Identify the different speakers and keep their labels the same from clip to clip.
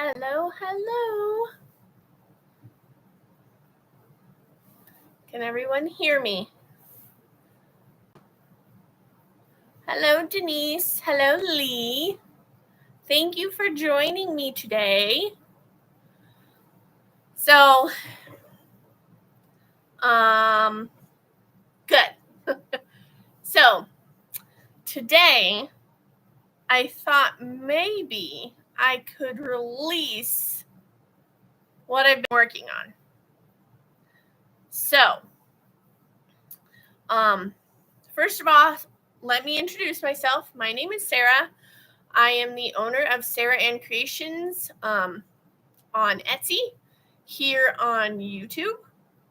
Speaker 1: Hello, hello. Can everyone hear me? Hello, Denise. Hello, Lee. Thank you for joining me today. So, good. So, today I thought maybe I could release what I've been working on. So, first of all, let me introduce myself. My name is Sarah. I am the owner of Sarah Ann Creations on Etsy, here on YouTube.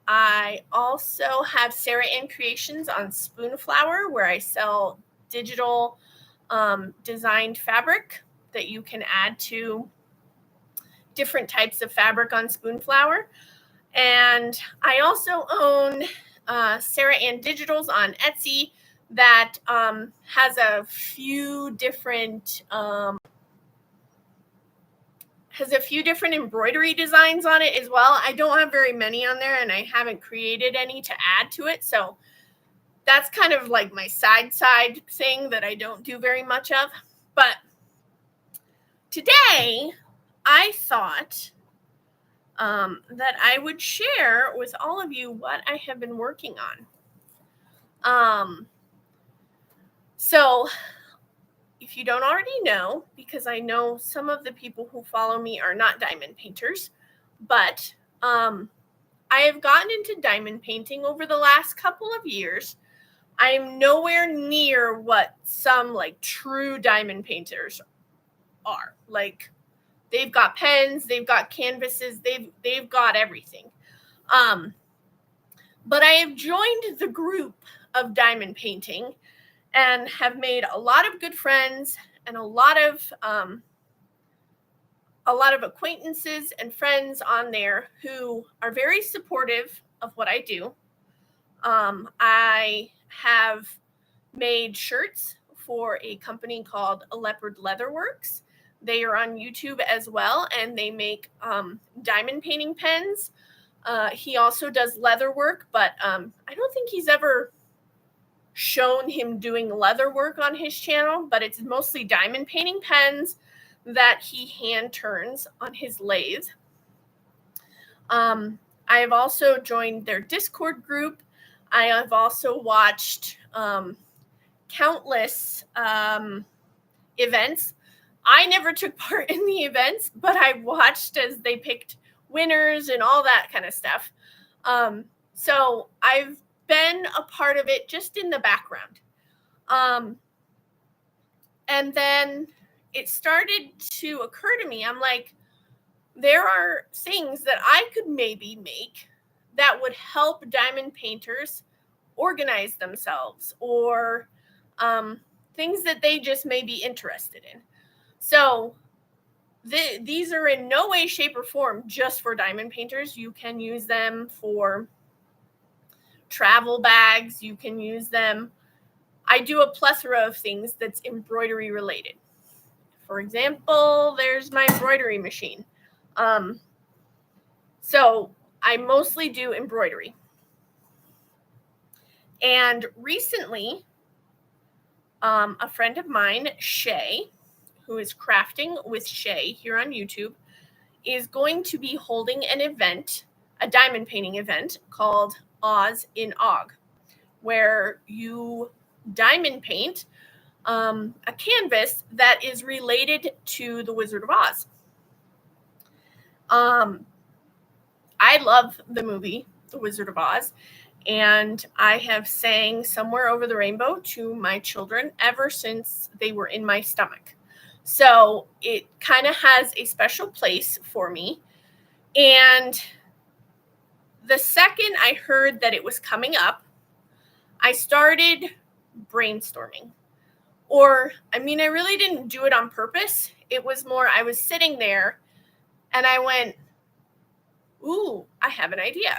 Speaker 1: I also have Sarah Ann Creations on Spoonflower, where I sell digital designed fabric that you can add to different types of fabric on Spoonflower. And I also own Sarah Ann Digitals on Etsy that has a few different embroidery designs on it as well. I don't have very many on there, and I haven't created any to add to it. So that's kind of like my side thing that I don't do very much of. But today I thought that I would share with all of you what I have been working on. So if you don't already know, because I know some of the people who follow me are not diamond painters, but I have gotten into diamond painting over the last couple of years. I am nowhere near what some like true diamond painters are. Like, they've got pens, they've got canvases, they've got everything. But I have joined the group of diamond painting and have made a lot of good friends and a lot of acquaintances and friends on there who are very supportive of what I do. I have made shirts for a company called Leopard Leatherworks. They are on YouTube as well, and they make diamond painting pens. He also does leather work, but I don't think he's ever shown him doing leather work on his channel, but it's mostly diamond painting pens that he hand turns on his lathe. I have also joined their Discord group. I have also watched countless events. I never took part in the events, but I watched as they picked winners and all that kind of stuff. So I've been a part of it just in the background. And then it started to occur to me, I'm like, there are things that I could maybe make that would help diamond painters organize themselves, or things that they just may be interested in. So these are in no way, shape, or form just for diamond painters. You can use them for travel bags. You can use them. I do a plethora of things that's embroidery related. For example, there's my embroidery machine. So I mostly do embroidery. And recently, a friend of mine, Shay, who is Crafting with Shay here on YouTube, is going to be holding an event, a diamond painting event called Oz in Aug, where you diamond paint a canvas that is related to the Wizard of Oz. I love the movie The Wizard of Oz, and I have sang Somewhere Over the Rainbow to my children ever since they were in my stomach. So it kind of has a special place for me. And the second I heard that it was coming up, I started brainstorming. Or, I really didn't do it on purpose. It was more, I was sitting there and I went, ooh, I have an idea.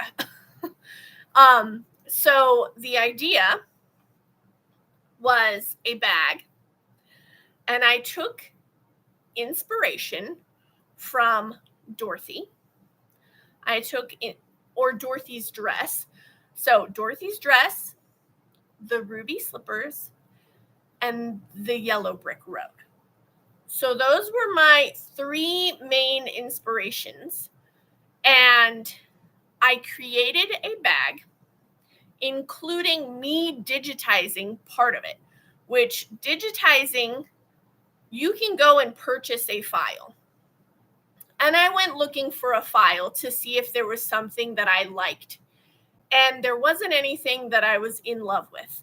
Speaker 1: So the idea was a bag, and I took inspiration from Dorothy. I took it, or Dorothy's dress. So Dorothy's dress, the ruby slippers, and the yellow brick road. So those were my three main inspirations. And I created a bag, including me digitizing part of it, which digitizing, you can go and purchase a file. And I went looking for a file to see if there was something that I liked. And there wasn't anything that I was in love with.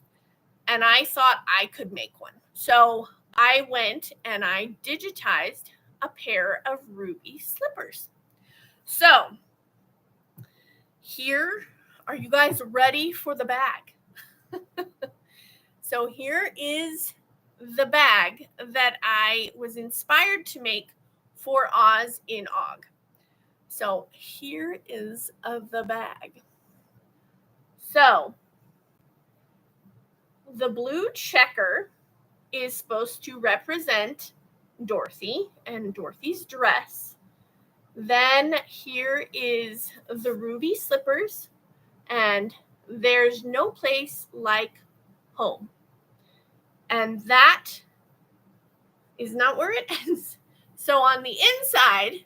Speaker 1: And I thought I could make one. So I went and I digitized a pair of ruby slippers. So here, are you guys ready for the bag? So here is the bag that I was inspired to make for Oz in Aug. So here is the bag. So the blue checker is supposed to represent Dorothy and Dorothy's dress. Then here is the ruby slippers, and there's no place like home. And that is not where it ends. So on the inside,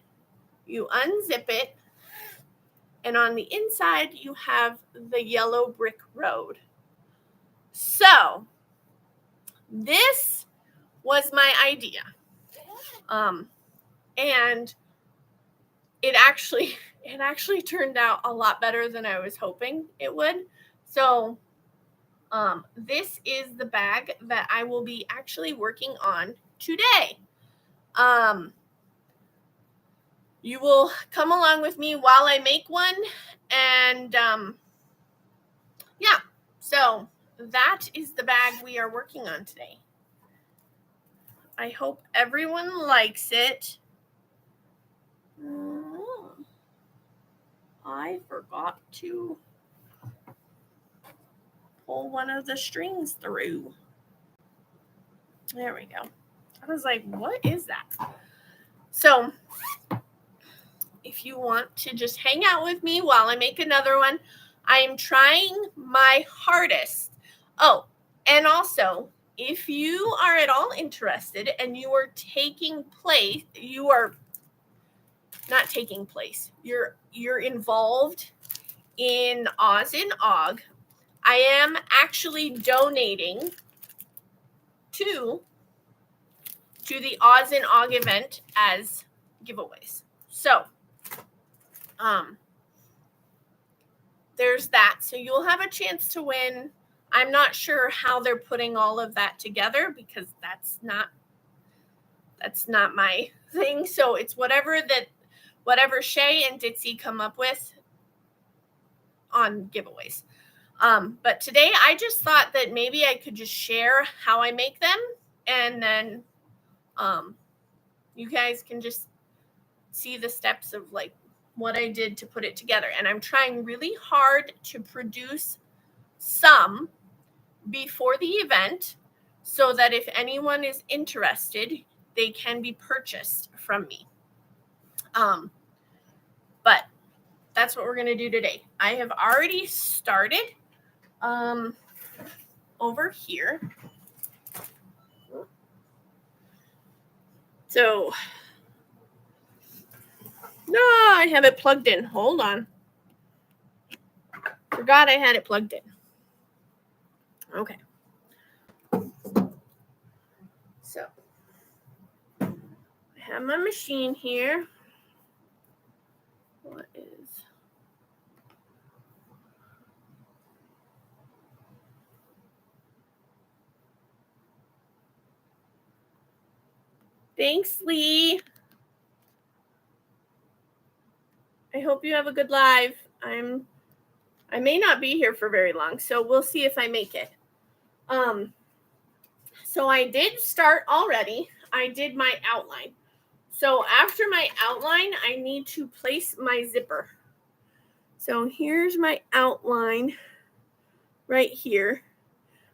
Speaker 1: you unzip it, and on the inside, you have the yellow brick road. So this was my idea. And it actually turned out a lot better than I was hoping it would. So this is the bag that I will be actually working on today. You will come along with me while I make one, and yeah, so that is the bag we are working on today. I hope everyone likes it. I forgot to pull one of the strings through. There we go. I was like, what is that? So if you want to just hang out with me while I make another one, I am trying my hardest. Oh, and also, if you are at all interested and you are you're involved in Oz in Aug, I am actually donating to the Oz in Aug event as giveaways. So there's that. So you'll have a chance to win. I'm not sure how they're putting all of that together because that's not my thing. So it's whatever Shay and Ditzy come up with on giveaways. But today I just thought that maybe I could just share how I make them, and then you guys can just see the steps of like what I did to put it together. And I'm trying really hard to produce some before the event so that if anyone is interested, they can be purchased from me. But that's what we're going to do today. I have already started over here. So, no, I have it plugged in. Hold on. Forgot I had it plugged in. Okay. So, I have my machine here. What is... Thanks, Lee. I hope you have a good live. I may not be here for very long, so we'll see if I make it. So I did start already. I did my outline. So after my outline, I need to place my zipper. So here's my outline right here.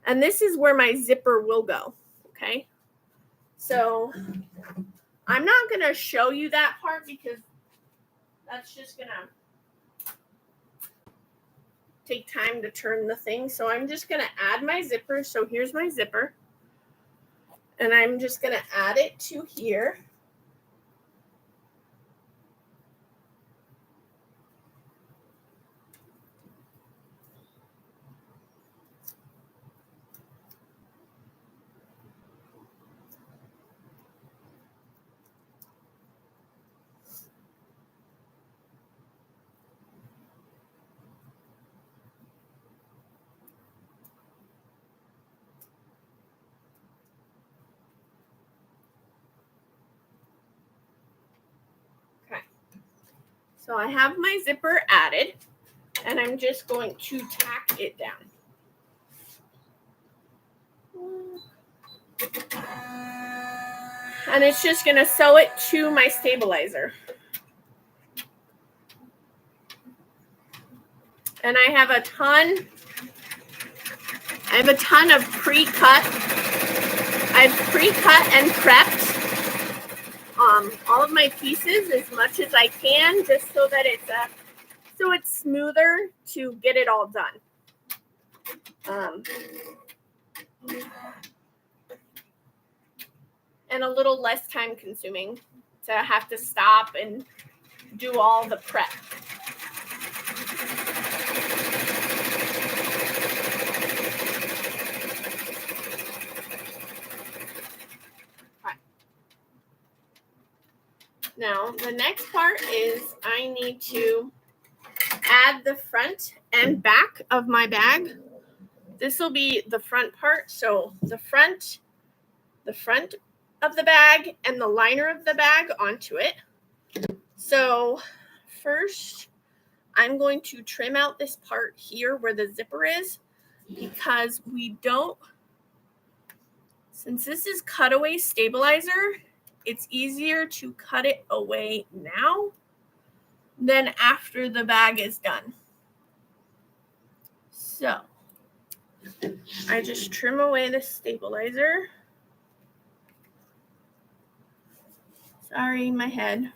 Speaker 1: And this is where my zipper will go, okay? So I'm not going to show you that part because that's just going to take time to turn the thing. So I'm just going to add my zipper. So here's my zipper. And I'm just going to add it to here. Okay. So I have my zipper added, and I'm just going to tack it down. And it's just going to sew it to my stabilizer. And I have a ton of pre-cut. I've pre-cut and prepped all of my pieces as much as I can, just so that it's smoother to get it all done. And a little less time consuming to have to stop and do all the prep. Now, the next part is I need to add the front and back of my bag. This will be the front part. So the front of the bag and the liner of the bag onto it. So first, I'm going to trim out this part here where the zipper is, because since this is cutaway stabilizer, it's easier to cut it away now than after the bag is done. So I just trim away the stabilizer. Sorry, my head.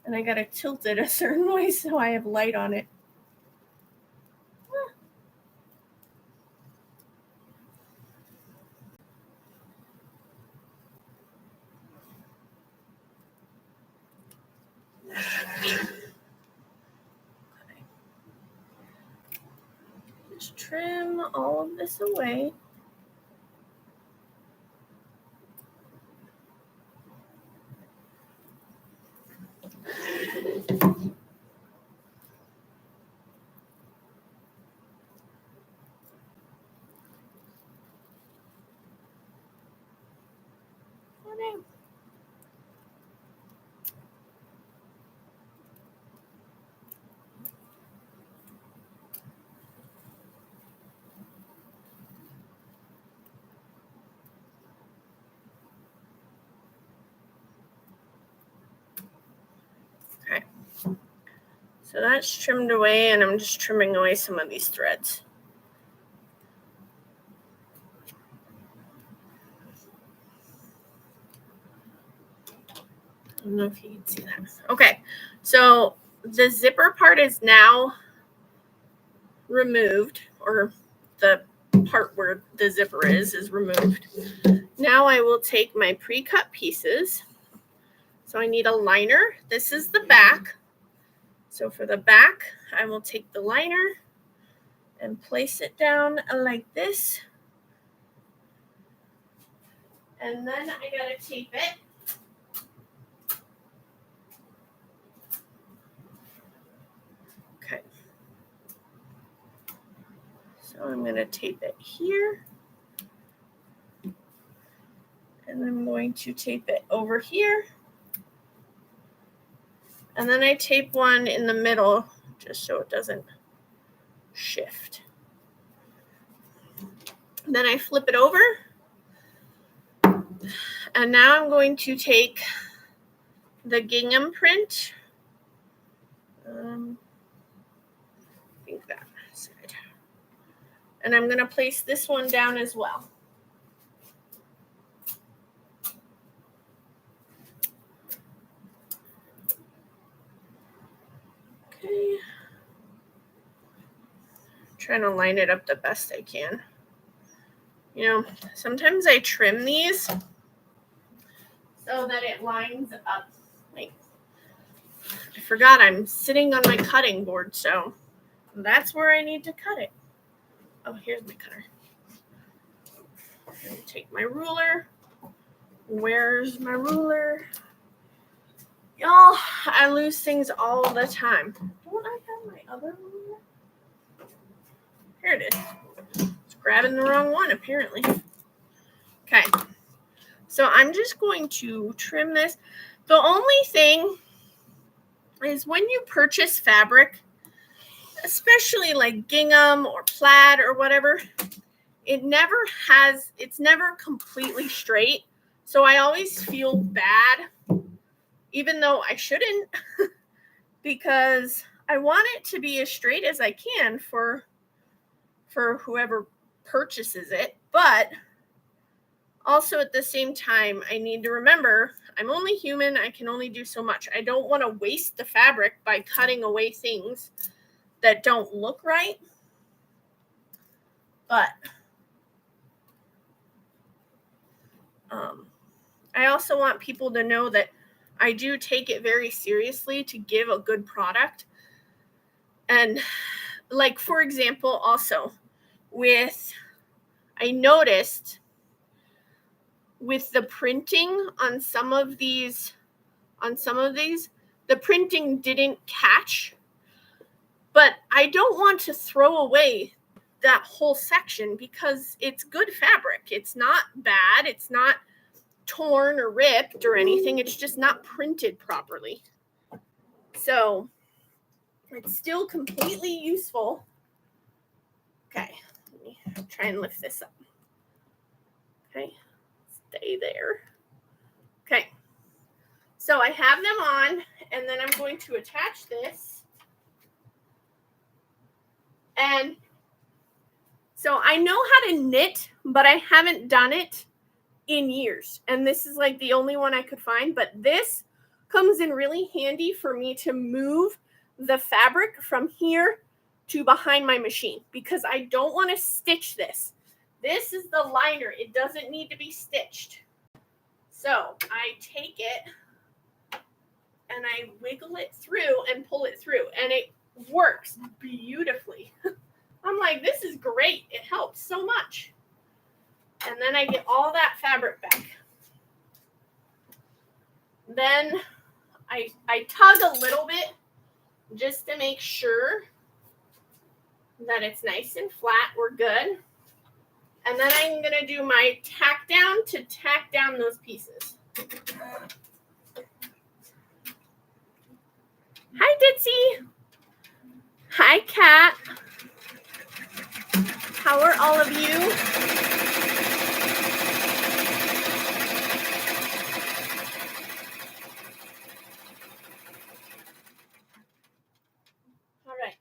Speaker 1: And I gotta tilt it a certain way so I have light on it. Just trim all of this away. Okay. So that's trimmed away, and I'm just trimming away some of these threads. I don't know if you can see that. Okay, so the zipper part is now removed, or the part where the zipper is removed. Now I will take my pre-cut pieces. So I need a liner. This is the back. So for the back, I will take the liner and place it down like this. And then I gotta tape it. Okay. So I'm gonna tape it here. And I'm going to tape it over here. And then I tape one in the middle just so it doesn't shift. Then I flip it over. And now I'm going to take the gingham print. I think that side. And I'm going to place this one down as well. trying to line it up the best I can. You know, sometimes I trim these so that it lines up. Like, I forgot I'm sitting on my cutting board, so that's where I need to cut it. Oh, here's my cutter. I'm going to take my ruler. Where's my ruler? Y'all, I lose things all the time. Don't I have my other ruler? Here it is. It's grabbing the wrong one, apparently. Okay. So I'm just going to trim this. The only thing is when you purchase fabric, especially like gingham or plaid or whatever, it's never completely straight. So I always feel bad, even though I shouldn't, because I want it to be as straight as I can for whoever purchases it. But also at the same time, I need to remember I'm only human. I can only do so much. I don't want to waste the fabric by cutting away things that don't look right. But I also want people to know that I do take it very seriously to give a good product. And like, for example, also I noticed with the printing on some of these, the printing didn't catch. But I don't want to throw away that whole section because it's good fabric. It's not bad. It's not torn or ripped or anything. It's just not printed properly. So it's still completely useful. Okay, let me try and lift this up. Okay, stay there. Okay, so I have them on, and then I'm going to attach this. And so I know how to knit, but I haven't done it in years. And this is like the only one I could find, but this comes in really handy for me to move the fabric from here to behind my machine because I don't want to stitch this. This is the liner. It doesn't need to be stitched. So I take it and I wiggle it through and pull it through, and it works beautifully. I'm like, this is great. It helps so much. And then I get all that fabric back. Then I tug a little bit just to make sure that it's nice and flat. We're good. And then I'm going to do my tack down to tack down those pieces. Hi, Ditzy. Hi, Kat. How are all of you? All right.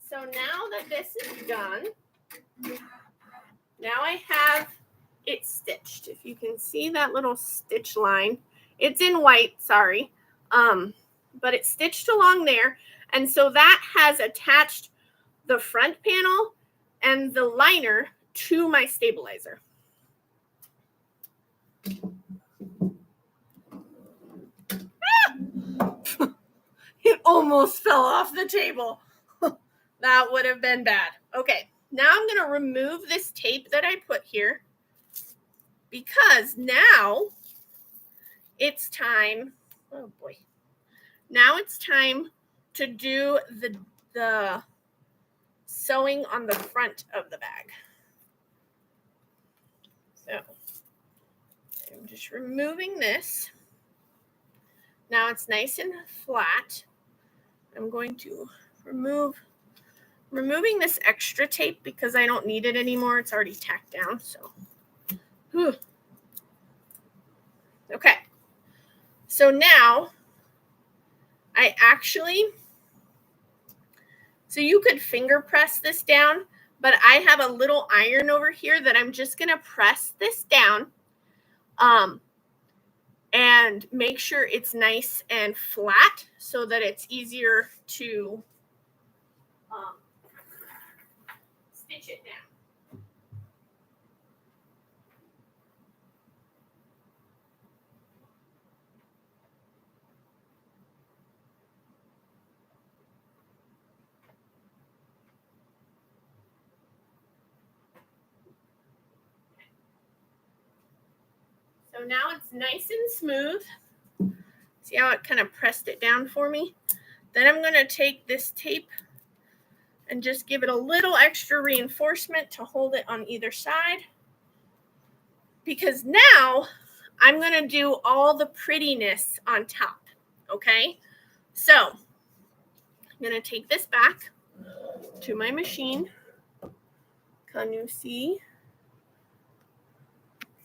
Speaker 1: So now that this is done, now I have it stitched. If you can see that little stitch line, it's in white, sorry. But it's stitched along there. And so that has attached the front panel and the liner to my stabilizer. It almost fell off the table. That would have been bad. Okay, now I'm going to remove this tape that I put here because now it's time. Oh boy. Now it's time to do the sewing on the front of the bag. So I'm just removing this. Now it's nice and flat. I'm going to removing this extra tape because I don't need it anymore. It's already tacked down. So, okay. So now so you could finger press this down, but I have a little iron over here that I'm just going to press this down and make sure it's nice and flat so that it's easier to stitch it down. So now it's nice and smooth. See how it kind of pressed it down for me? Then I'm going to take this tape and just give it a little extra reinforcement to hold it on either side. Because now I'm going to do all the prettiness on top, okay? So I'm going to take this back to my machine. Can you see?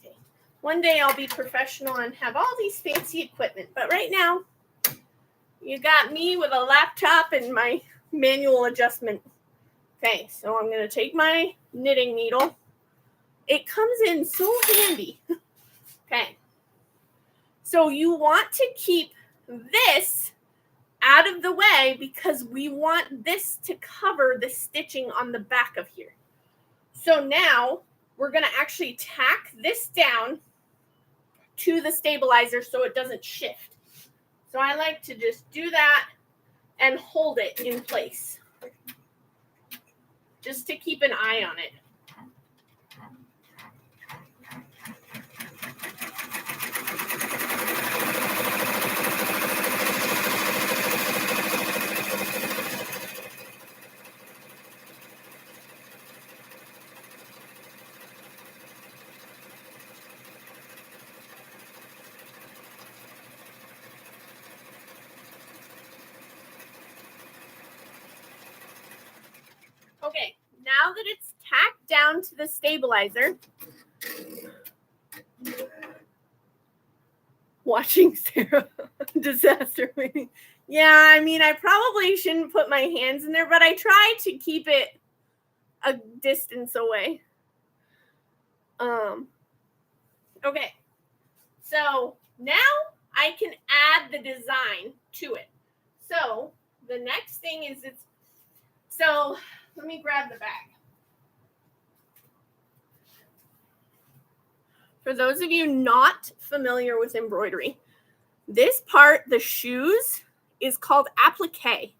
Speaker 1: Okay. One day I'll be professional and have all these fancy equipment, but right now you got me with a laptop and my manual adjustment. Okay, so I'm going to take my knitting needle. It comes in so handy. Okay, so you want to keep this out of the way because we want this to cover the stitching on the back of here. So now we're going to actually tack this down to the stabilizer so it doesn't shift. So I like to just do that and hold it in place, just to keep an eye on it. Okay, now that it's tacked down to the stabilizer, watching Sarah disaster waiting. Yeah, I mean, I probably shouldn't put my hands in there, but I try to keep it a distance away. Okay, so now I can add the design to it. So the next thing is so let me grab the bag. For those of you not familiar with embroidery, this part, the shoes, is called applique.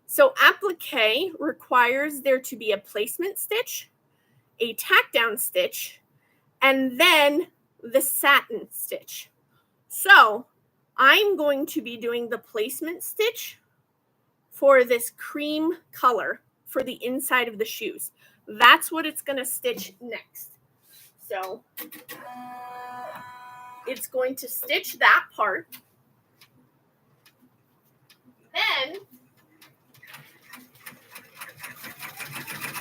Speaker 1: So applique requires there to be a placement stitch, a tack down stitch, and then the satin stitch. So I'm going to be doing the placement stitch for this cream color for the inside of the shoes. That's what it's going to stitch next. So it's going to stitch that part. Then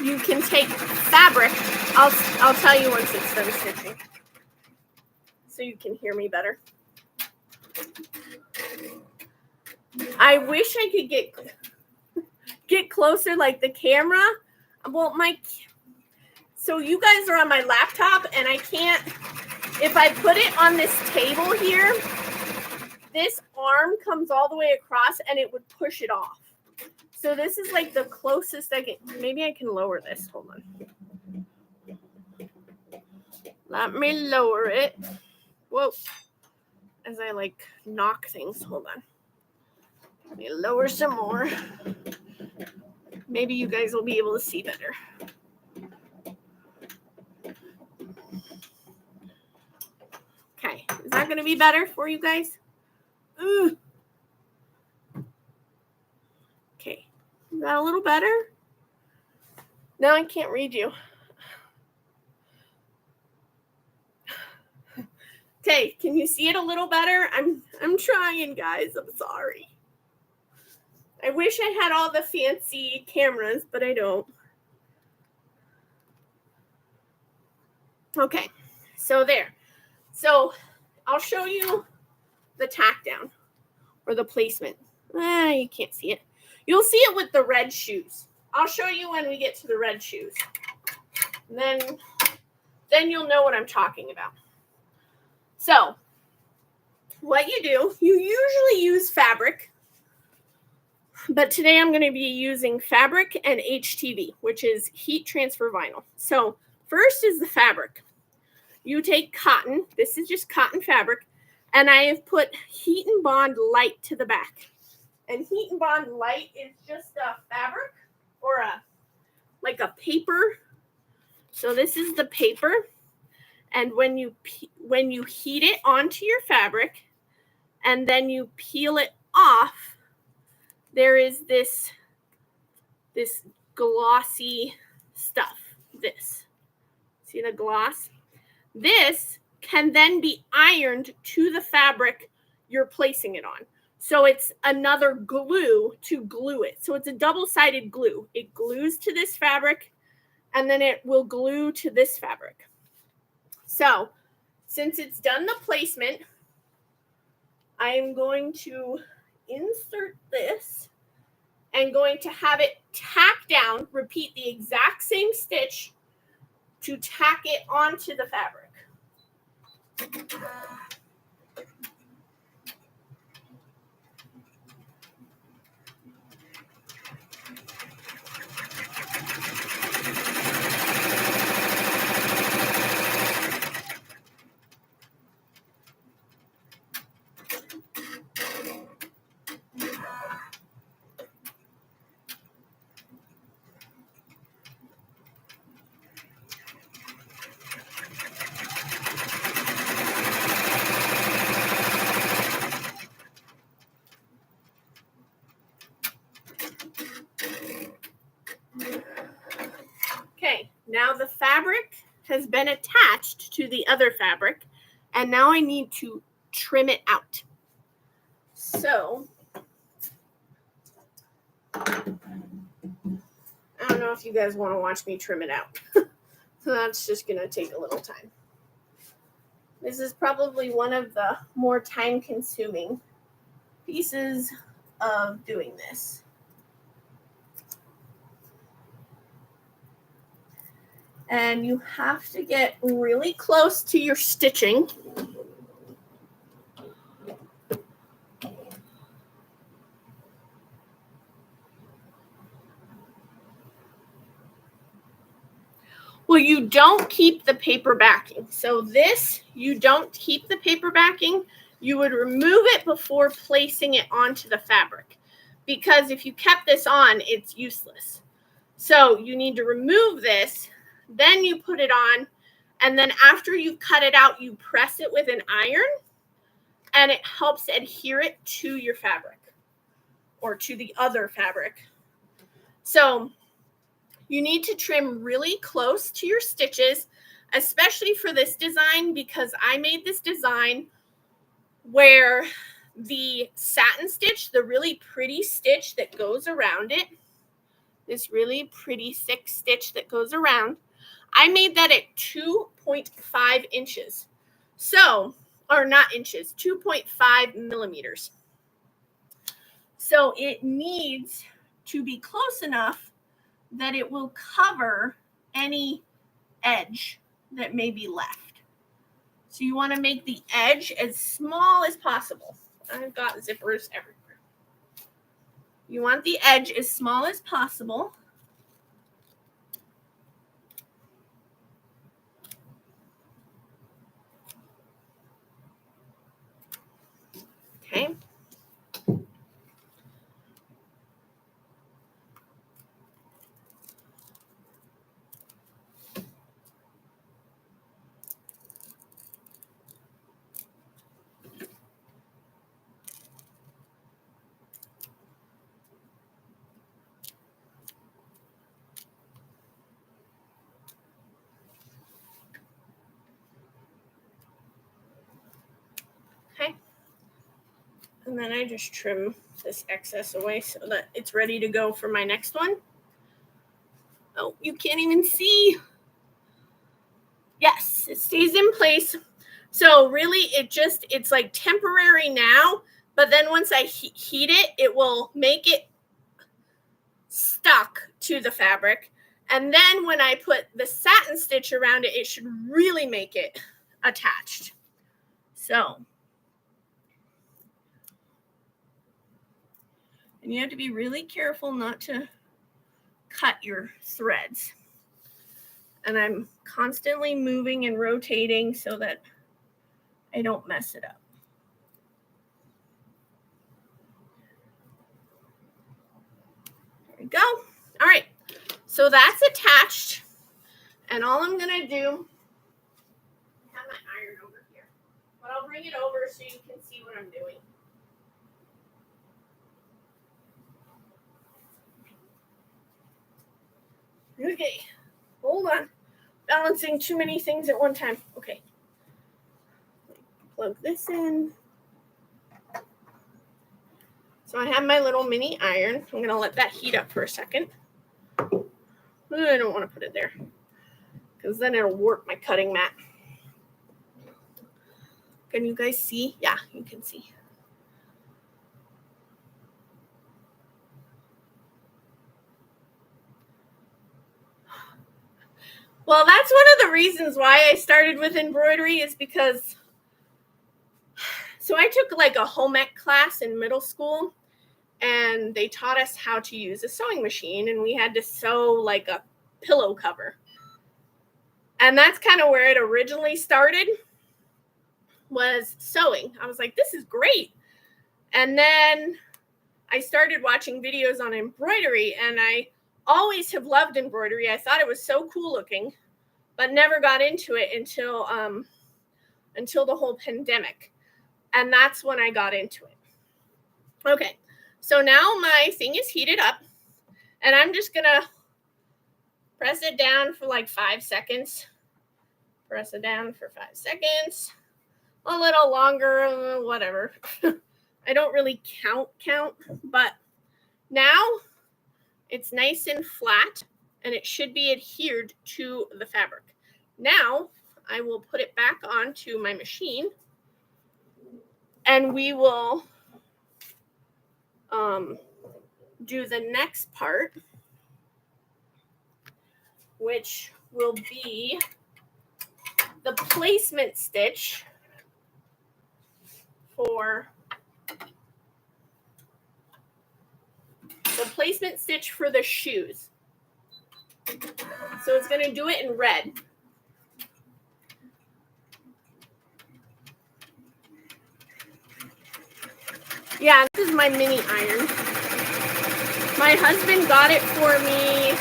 Speaker 1: you can take fabric. I'll tell you once it's done stitching, so you can hear me better. I wish I could get closer like the camera. Well, so you guys are on my laptop and I can't, if I put it on this table here, this arm comes all the way across and it would push it off. So this is like the closest I can. Maybe I can lower this. Hold on. Let me lower it. Whoa. As I like knock things. Hold on. Let me lower some more. Maybe you guys will be able to see better. Okay. Is that going to be better for you guys? Ooh. Okay. Is that a little better? No, I can't read you. Okay, can you see it a little better? I'm trying, guys. I'm sorry. I wish I had all the fancy cameras, but I don't. Okay, so there. So I'll show you the tack down or the placement. You can't see it. You'll see it with the red shoes. I'll show you when we get to the red shoes. And then you'll know what I'm talking about. So what you do, you usually use fabric. But today I'm going to be using fabric and HTV, which is heat transfer vinyl. So first is the fabric. You take cotton. This is just cotton fabric. And I have put Heat and Bond Light to the back. And Heat and Bond Light is just a fabric or like a paper. So this is the paper. And when you heat it onto your fabric and then you peel it off, there is this glossy stuff. This. See the gloss? This can then be ironed to the fabric you're placing it on. So it's another glue to glue it. So it's a double-sided glue. It glues to this fabric, and then it will glue to this fabric. So since it's done the placement, I'm going to insert this and going to have it tack down, repeat the exact same stitch to tack it onto the fabric. Okay, now the fabric has been attached to the other fabric, and now I need to trim it out. So, I don't know if you guys want to watch me trim it out. So that's just going to take a little time. This is probably one of the more time-consuming pieces of doing this. And you have to get really close to your stitching. Well, you don't keep the paper backing. So this, you don't keep the paper backing. You would remove it before placing it onto the fabric. Because if you kept this on, it's useless. So you need to remove this, then you put it on, and then after you cut it out, you press it with an iron, and it helps adhere it to your fabric or to the other fabric. So you need to trim really close to your stitches, especially for this design, because I made this design where the satin stitch, the really pretty stitch that goes around it, this really pretty thick stitch that goes around, I made that at 2.5 inches. So, or not inches, 2.5 millimeters. So it needs to be close enough that it will cover any edge that may be left. So you want to make the edge as small as possible. I've got zippers everywhere. You want the edge as small as possible. Okay. Okay. And then I just trim this excess away so that it's ready to go for my next one. Oh, you can't even see. Yes, it stays in place. So really, it's like temporary now, but then once I heat it, it will make it stuck to the fabric. And then when I put the satin stitch around it, it should really make it attached. So, And you have to be really careful not to cut your threads. And I'm constantly moving and rotating so that I don't mess it up. There we go. All right, so that's attached. And all I'm gonna do, I have my iron over here, but I'll bring it over so you can see what I'm doing. Okay, hold on. Balancing too many things at one time. Okay. Plug this in. So I have my little mini iron. I'm going to let that heat up for a second. I don't want to put it there because then it'll warp my cutting mat. Can you guys see? Yeah, you can see. Well, that's one of the reasons why I started with embroidery is because, so I took like a home ec class in middle school and they taught us how to use a sewing machine and we had to sew like a pillow cover. And that's kind of where it originally started, was sewing. I was like, this is great. And then I started watching videos on embroidery and I always have loved embroidery. I thought it was so cool looking, but never got into it until the whole pandemic. And that's when I got into it. Okay, so now my thing is heated up and I'm just gonna press it down for like 5 seconds. Press it down for 5 seconds. A little longer, whatever. I don't really count, but now it's nice and flat and it should be adhered to the fabric. Now I will put it back onto my machine and we will do the next part, which will be the placement stitch for the shoes. So it's going to do it in red. Yeah, this is my mini iron. My husband got it for me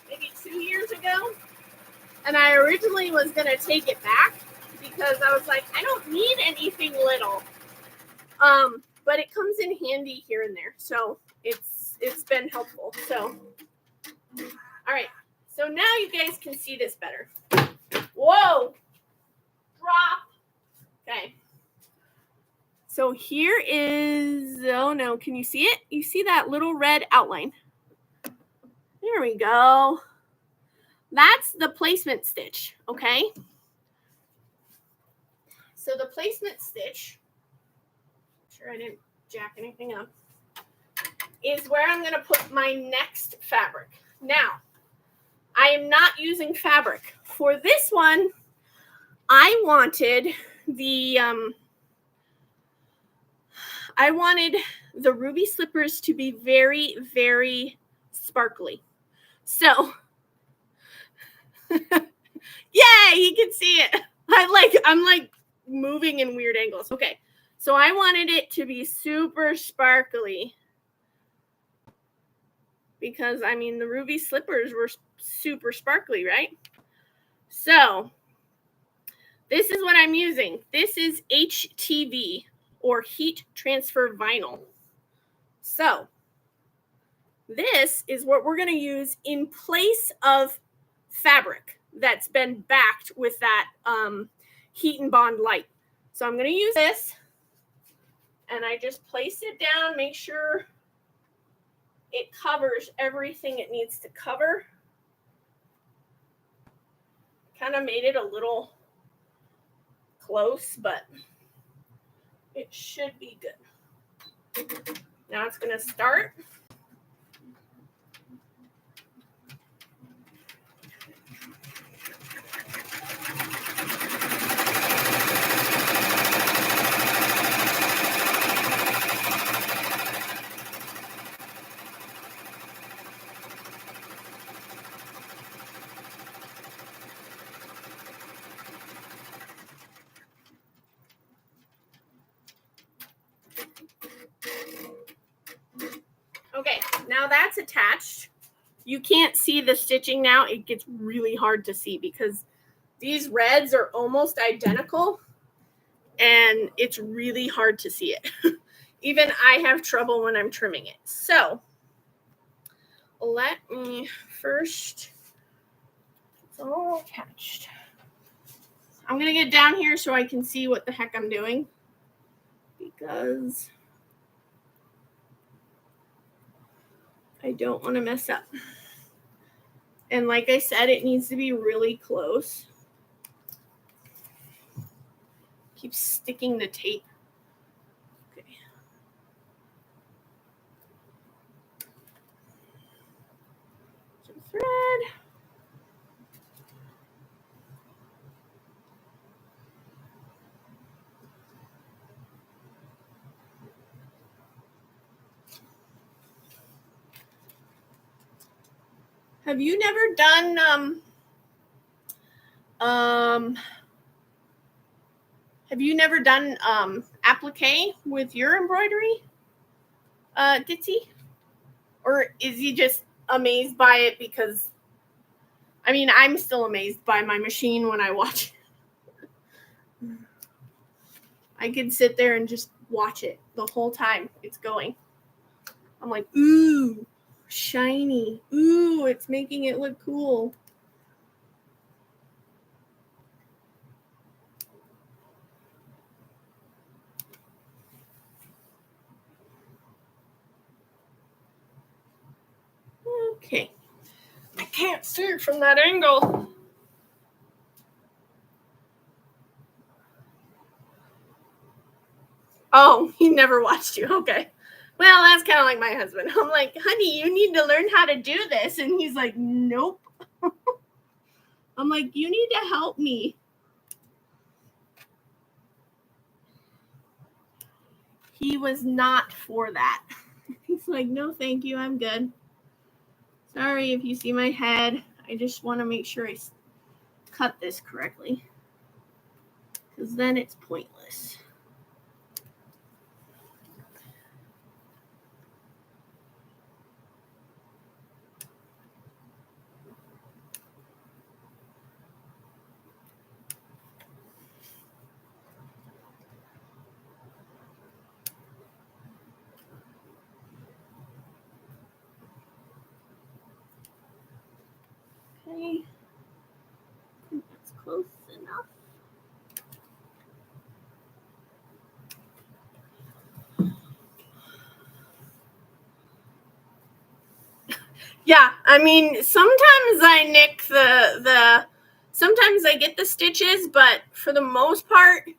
Speaker 1: maybe 2 years ago. And I originally was going to take it back because I was like, I don't need anything little. But it comes in handy here and there. So it's been helpful. So, all right. So now you guys can see this better. Whoa. Drop. Okay. So here is, oh no, can you see it? You see that little red outline? There we go. That's the placement stitch, okay? So the placement stitch, sure I didn't jack anything up, is where I'm going to put my next fabric. Now, I am not using fabric. For this one, I wanted the ruby slippers to be very, very sparkly. So, yay, you can see it. I'm like moving in weird angles. Okay, so I wanted it to be super sparkly because, I mean, the ruby slippers were super sparkly, right? So this is what I'm using. This is HTV, or heat transfer vinyl. So this is what we're going to use in place of fabric that's been backed with that heat and bond light. So I'm going to use this, and I just place it down, make sure it covers everything it needs to cover. Kind of made it a little close, but it should be good. Now it's going to start. Now that's attached. You can't see the stitching now. It gets really hard to see because these reds are almost identical and it's really hard to see it. Even I have trouble when I'm trimming it. So let me first, it's all attached. I'm going to get down here so I can see what the heck I'm doing because I don't want to mess up. And like I said, it needs to be really close. Keep sticking the tape. Okay. Some thread. Have you never done applique with your embroidery, Ditsy? Or is he just amazed by it because, I mean, I'm still amazed by my machine when I watch it. I could sit there and just watch it the whole time it's going. I'm like, ooh, shiny. Ooh, it's making it look cool. Okay. I can't see it from that angle. Oh, he never watched you. Okay. Well, that's kind of like my husband. I'm like, honey, you need to learn how to do this. And he's like, nope. I'm like, you need to help me. He was not for that. He's like, no, thank you. I'm good. Sorry if you see my head. I just want to make sure I cut this correctly, because then it's pointless. Okay, I think that's close enough. Yeah, I mean, sometimes I nick sometimes I get the stitches, but for the most part,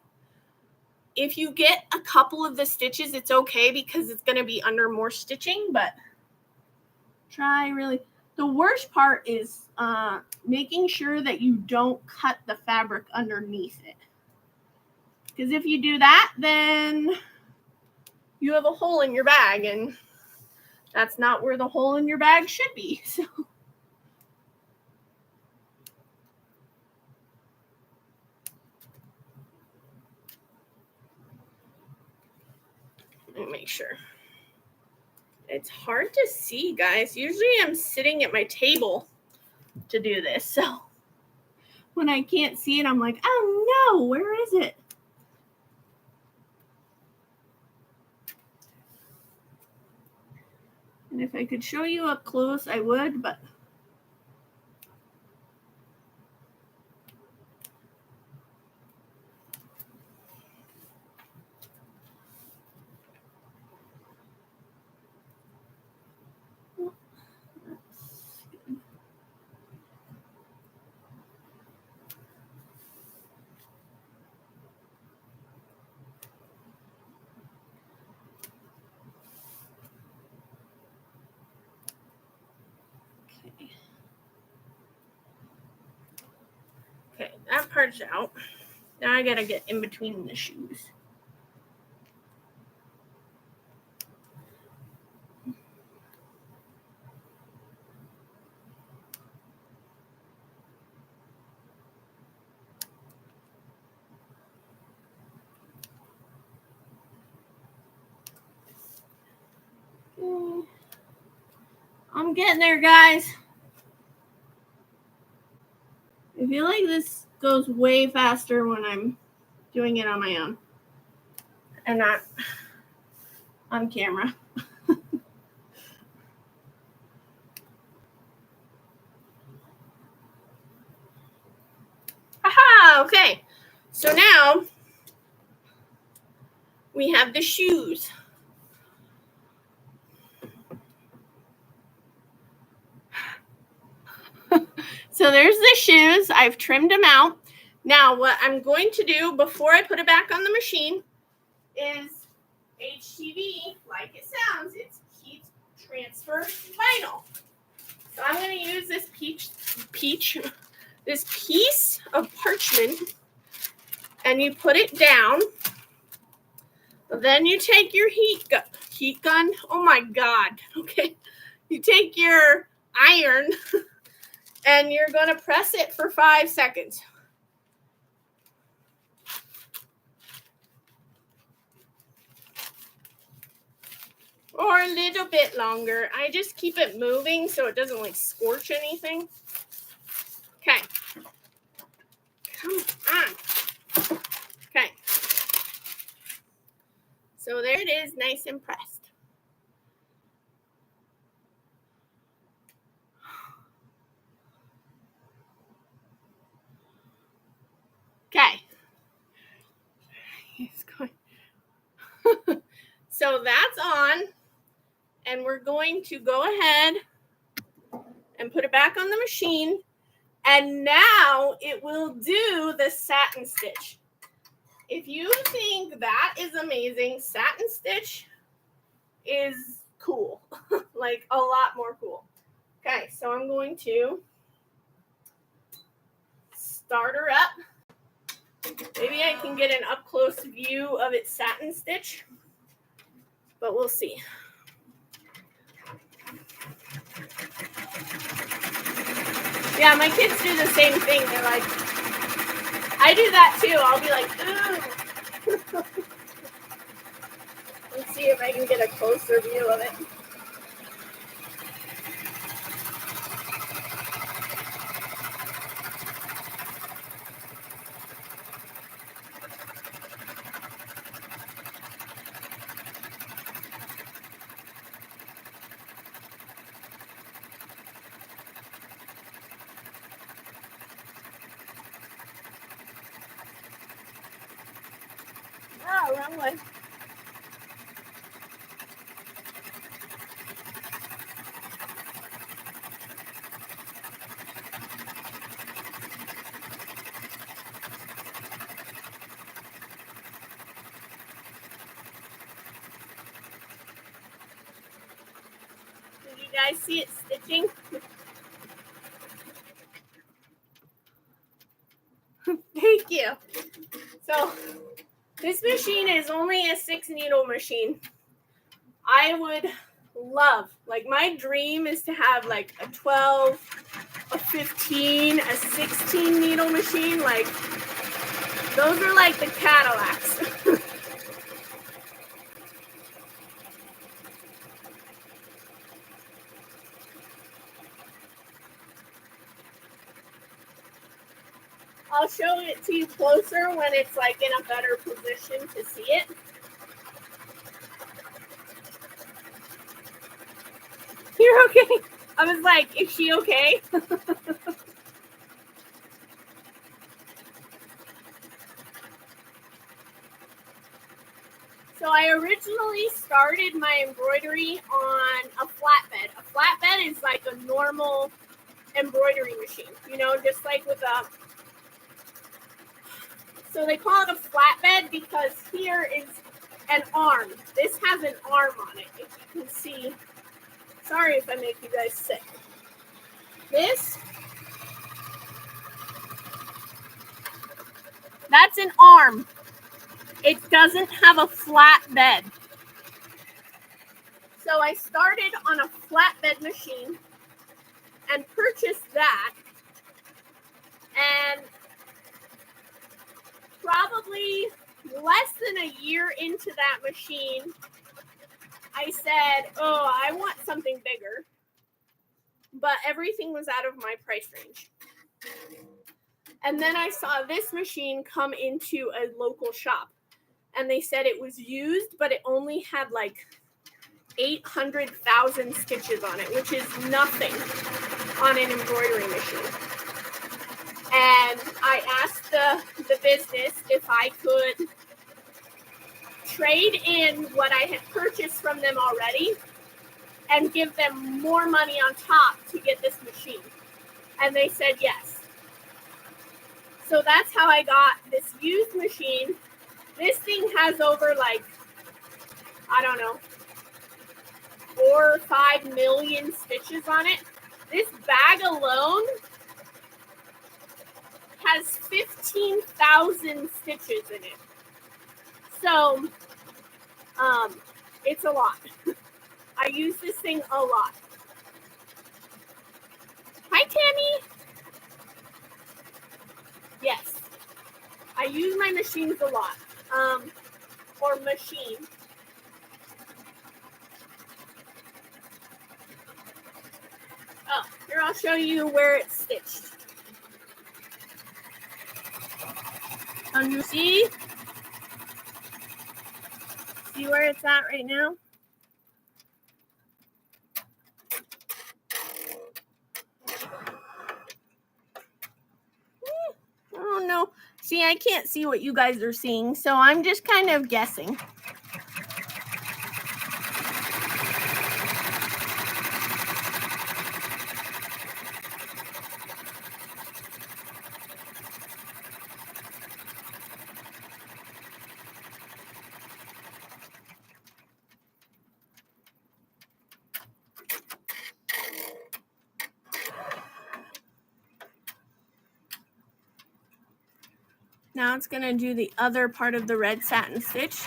Speaker 1: if you get a couple of the stitches, it's okay because it's going to be under more stitching, but try really. The worst part is making sure that you don't cut the fabric underneath it. Because if you do that, then you have a hole in your bag, and that's not where the hole in your bag should be. So let me make sure. It's hard to see, guys. Usually I'm sitting at my table to do this. So when I can't see it, I'm like, oh no, where is it? And if I could show you up close, I would, but okay, that part's out. Now I gotta get in between the shoes. I'm getting there, guys. I feel like this goes way faster when I'm doing it on my own and not on camera. Aha, okay. So now we have the shoes. So there's the shoes. I've trimmed them out. Now what I'm going to do before I put it back on the machine is HTV, like it sounds, it's heat transfer vinyl. So I'm going to use this this piece of parchment, and you put it down. Then you take your heat gun. Oh my God. Okay. You take your iron and you're going to press it for 5 seconds. Or a little bit longer. I just keep it moving so it doesn't like scorch anything. Okay. Come on. Okay. So there it is, nice and pressed. Okay. It's going. So that's on. And we're going to go ahead and put it back on the machine. And now it will do the satin stitch. If you think that is amazing, satin stitch is cool. Like a lot more cool. Okay, so I'm going to start her up. Maybe I can get an up close view of its satin stitch, but we'll see. Yeah, my kids do the same thing. They're like, I do that too. I'll be like, ooh. Let's see if I can get a closer view of it. Oh, wrong one. Did you guys see it stitching? Thank you. So this machine is only a 6 needle machine. I would love, like my dream is to have like a 12, a 15, a 16 needle machine. Like those are like the Cadillacs. I'll show it to you closer when it's like in a better position to see it. You're okay. I was like, is she okay? So I originally started my embroidery on a flatbed. A flatbed is like a normal embroidery machine, you know, just like with a... So they call it a flatbed because here is an arm. This has an arm on it, if you can see. Sorry if I make you guys sick. This, that's an arm. It doesn't have a flat bed. So I started on a flatbed machine and purchased that. And probably less than a year into that machine, I said, oh, I want something bigger. but everything was out of my price range. And then I saw this machine come into a local shop, and they said it was used, but it only had like 800,000 stitches on it, which is nothing on an embroidery machine. And I asked the business if I could trade in what I had purchased from them already and give them more money on top to get this machine. And they said yes. So that's how I got this used machine. This thing has over like, I don't know, 4 or 5 million stitches on it. This bag alone has 15,000 stitches in it. So, it's a lot. I use this thing a lot. Hi, Tammy. Yes, I use my machines a lot. Or machine. Oh, here I'll show you where it's stitched. Can you see? See where it's at right now? Oh no. See, I can't see what you guys are seeing, so I'm just kind of guessing. Now it's going to do the other part of the red satin stitch.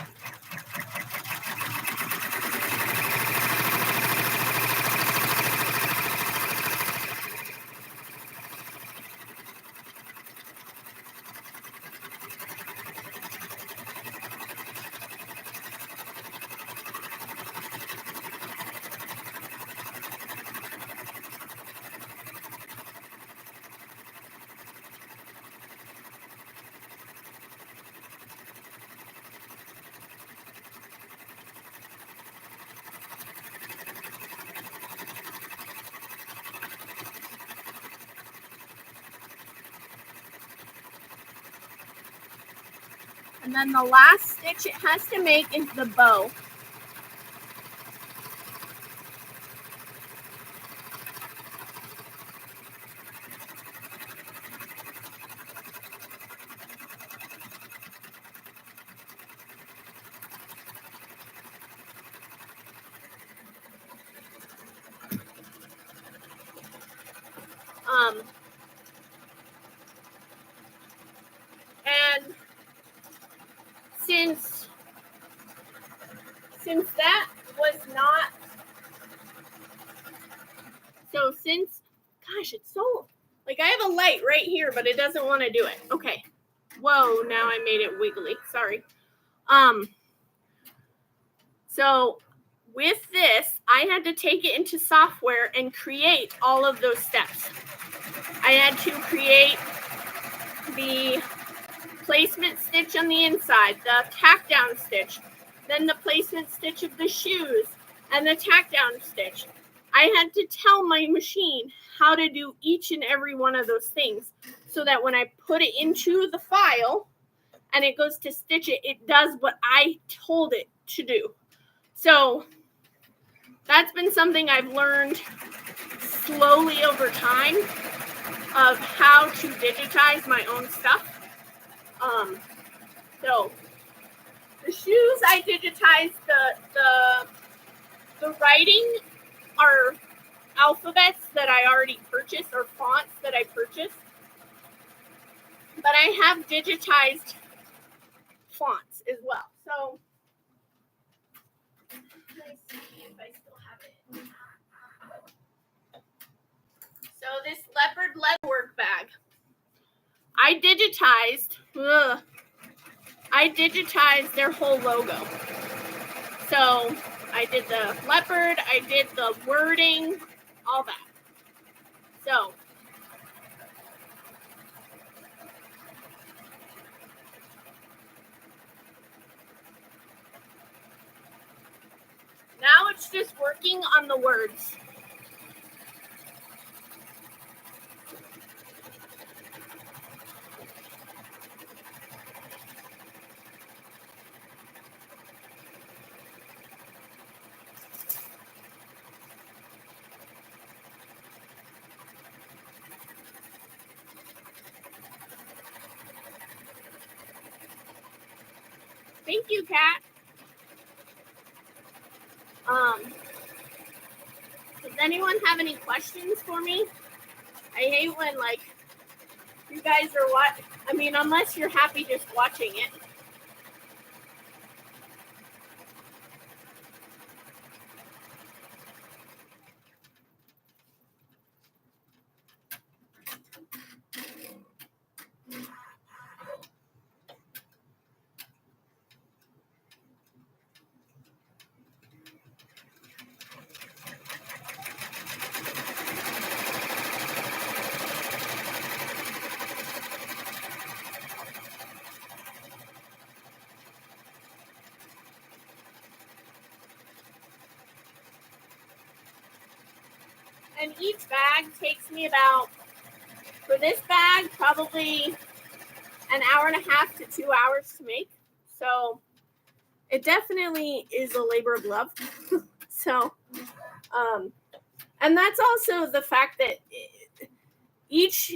Speaker 1: And then the last stitch it has to make is the bow. And since that was not, so since, gosh, it's so, like I have a light right here, but it doesn't want to do it. Okay. Whoa, now I made it wiggly. Sorry. So with this, I had to take it into software and create all of those steps. I had to create the placement stitch on the inside, the tack down stitch, then the placement stitch of the shoes, and the tack down stitch. I had to tell my machine how to do each and every one of those things so that when I put it into the file and it goes to stitch it, it does what I told it to do. So that's been something I've learned slowly over time of how to digitize my own stuff. So the shoes I digitized, the writing are alphabets that I already purchased or fonts that I purchased. But I have digitized fonts as well. So let's see if I still have it. So this leopard leather work bag, I digitized their whole logo. So I did the leopard, I did the wording, all that. So now it's just working on the words. Thank you, Kat. Does anyone have any questions for me? I hate when, like, you guys are unless you're happy just watching it. And each bag takes me about, for this bag, probably an hour and a half to 2 hours to make. So it definitely is a labor of love. So, and that's also the fact that each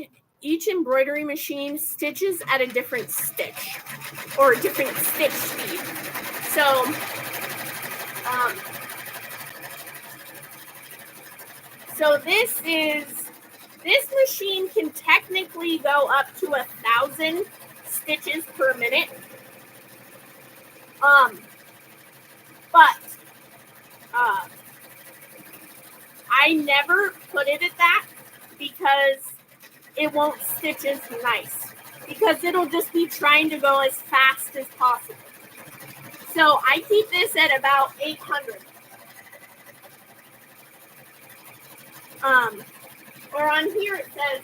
Speaker 1: embroidery machine stitches at a different stitch or a different stitch speed. So, this machine can technically go up to 1,000 stitches per minute. But I never put it at that because it won't stitch as nice, because it'll just be trying to go as fast as possible. So I keep this at about 800. Or on here it says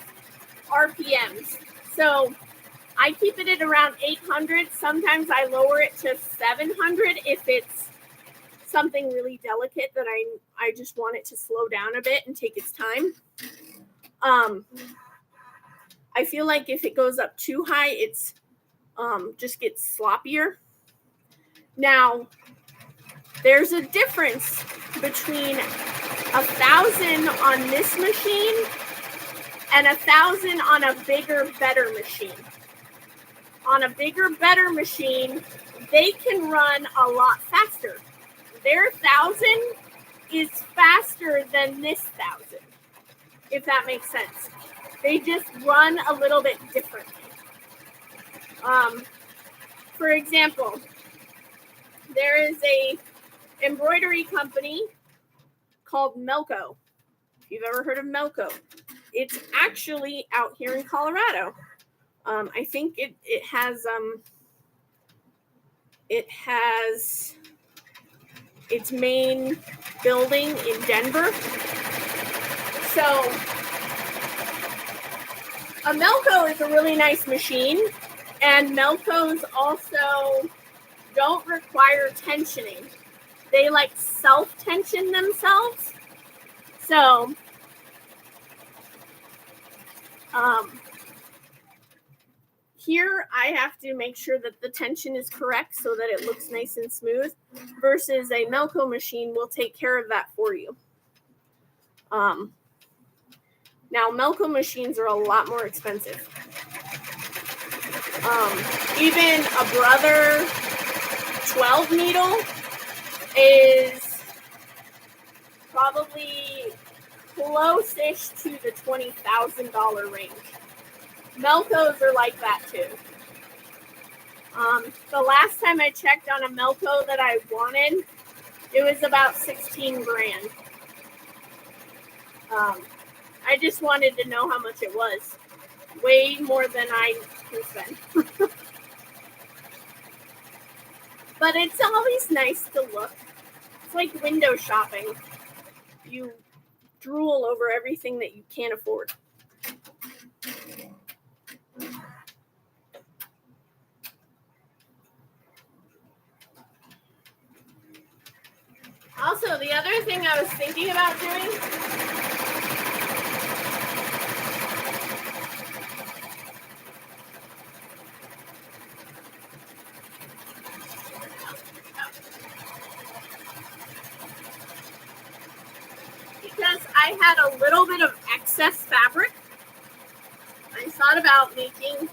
Speaker 1: RPMs. So I keep it at around 800. Sometimes I lower it to 700 if it's something really delicate that I just want it to slow down a bit and take its time. I feel like if it goes up too high, it's just gets sloppier. Now, there's a difference between 1,000 on this machine and 1,000 on a bigger, better machine. On a bigger, better machine, they can run a lot faster. Their 1,000 is faster than this 1,000, if that makes sense. They just run a little bit differently. For example, there is a embroidery company called Melco. If you've ever heard of Melco, it's actually out here in Colorado. I think it has its main building in Denver. So a Melco is a really nice machine, and Melcos also don't require tensioning. They like self-tension themselves. So here I have to make sure that the tension is correct so that it looks nice and smooth, versus a Melco machine will take care of that for you. Now Melco machines are a lot more expensive. Even a Brother 12 needle is probably close-ish to the $20,000 range. Melcos are like that too. The last time I checked on a Melco that I wanted, it was about 16 grand. I just wanted to know how much it was. Way more than I can spend. But it's always nice to look. It's like window shopping. You drool over everything that you can't afford. Also, the other thing I was thinking about doing because I had a little bit of excess fabric, I thought about making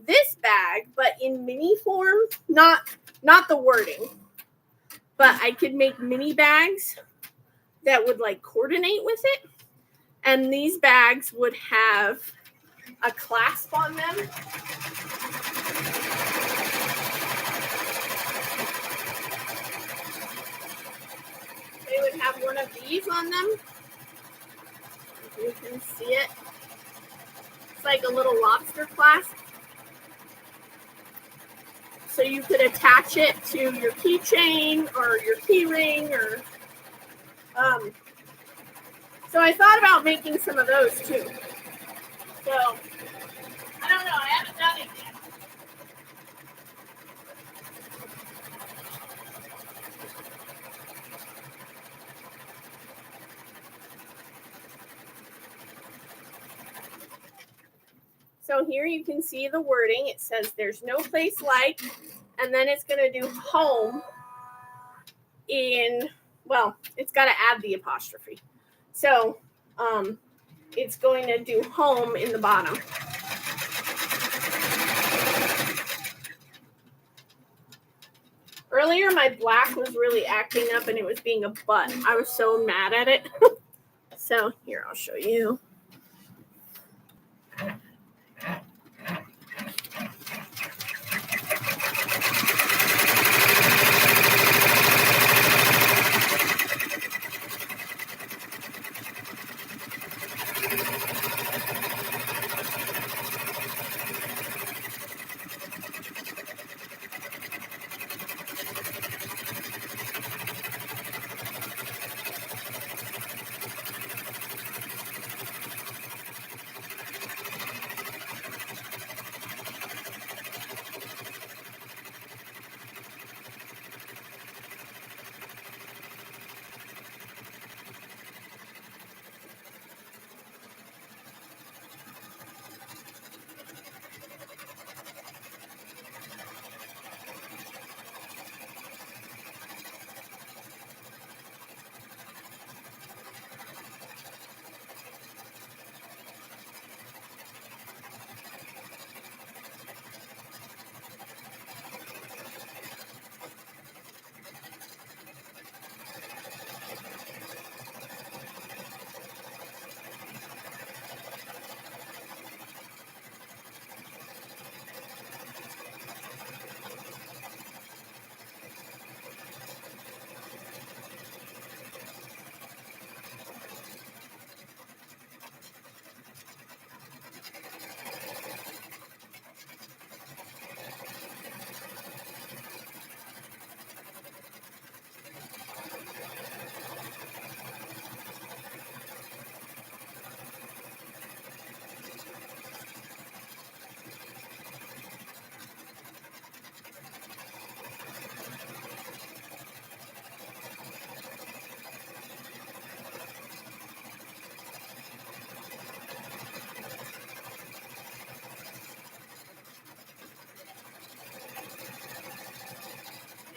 Speaker 1: this bag, but in mini form, not the wording, but I could make mini bags that would like coordinate with it. And these bags would have a clasp on them. They would have one of these on them. You can see it. It's like a little lobster clasp. So you could attach it to your keychain or your key ring or so I thought about making some of those too. So I don't know, I haven't done it yet. So here you can see the wording. It says there's no place like, and then it's going to do home in, well, it's got to add the apostrophe. So it's going to do home in the bottom. Earlier, my black was really acting up and it was being a butt. I was so mad at it. So here, I'll show you.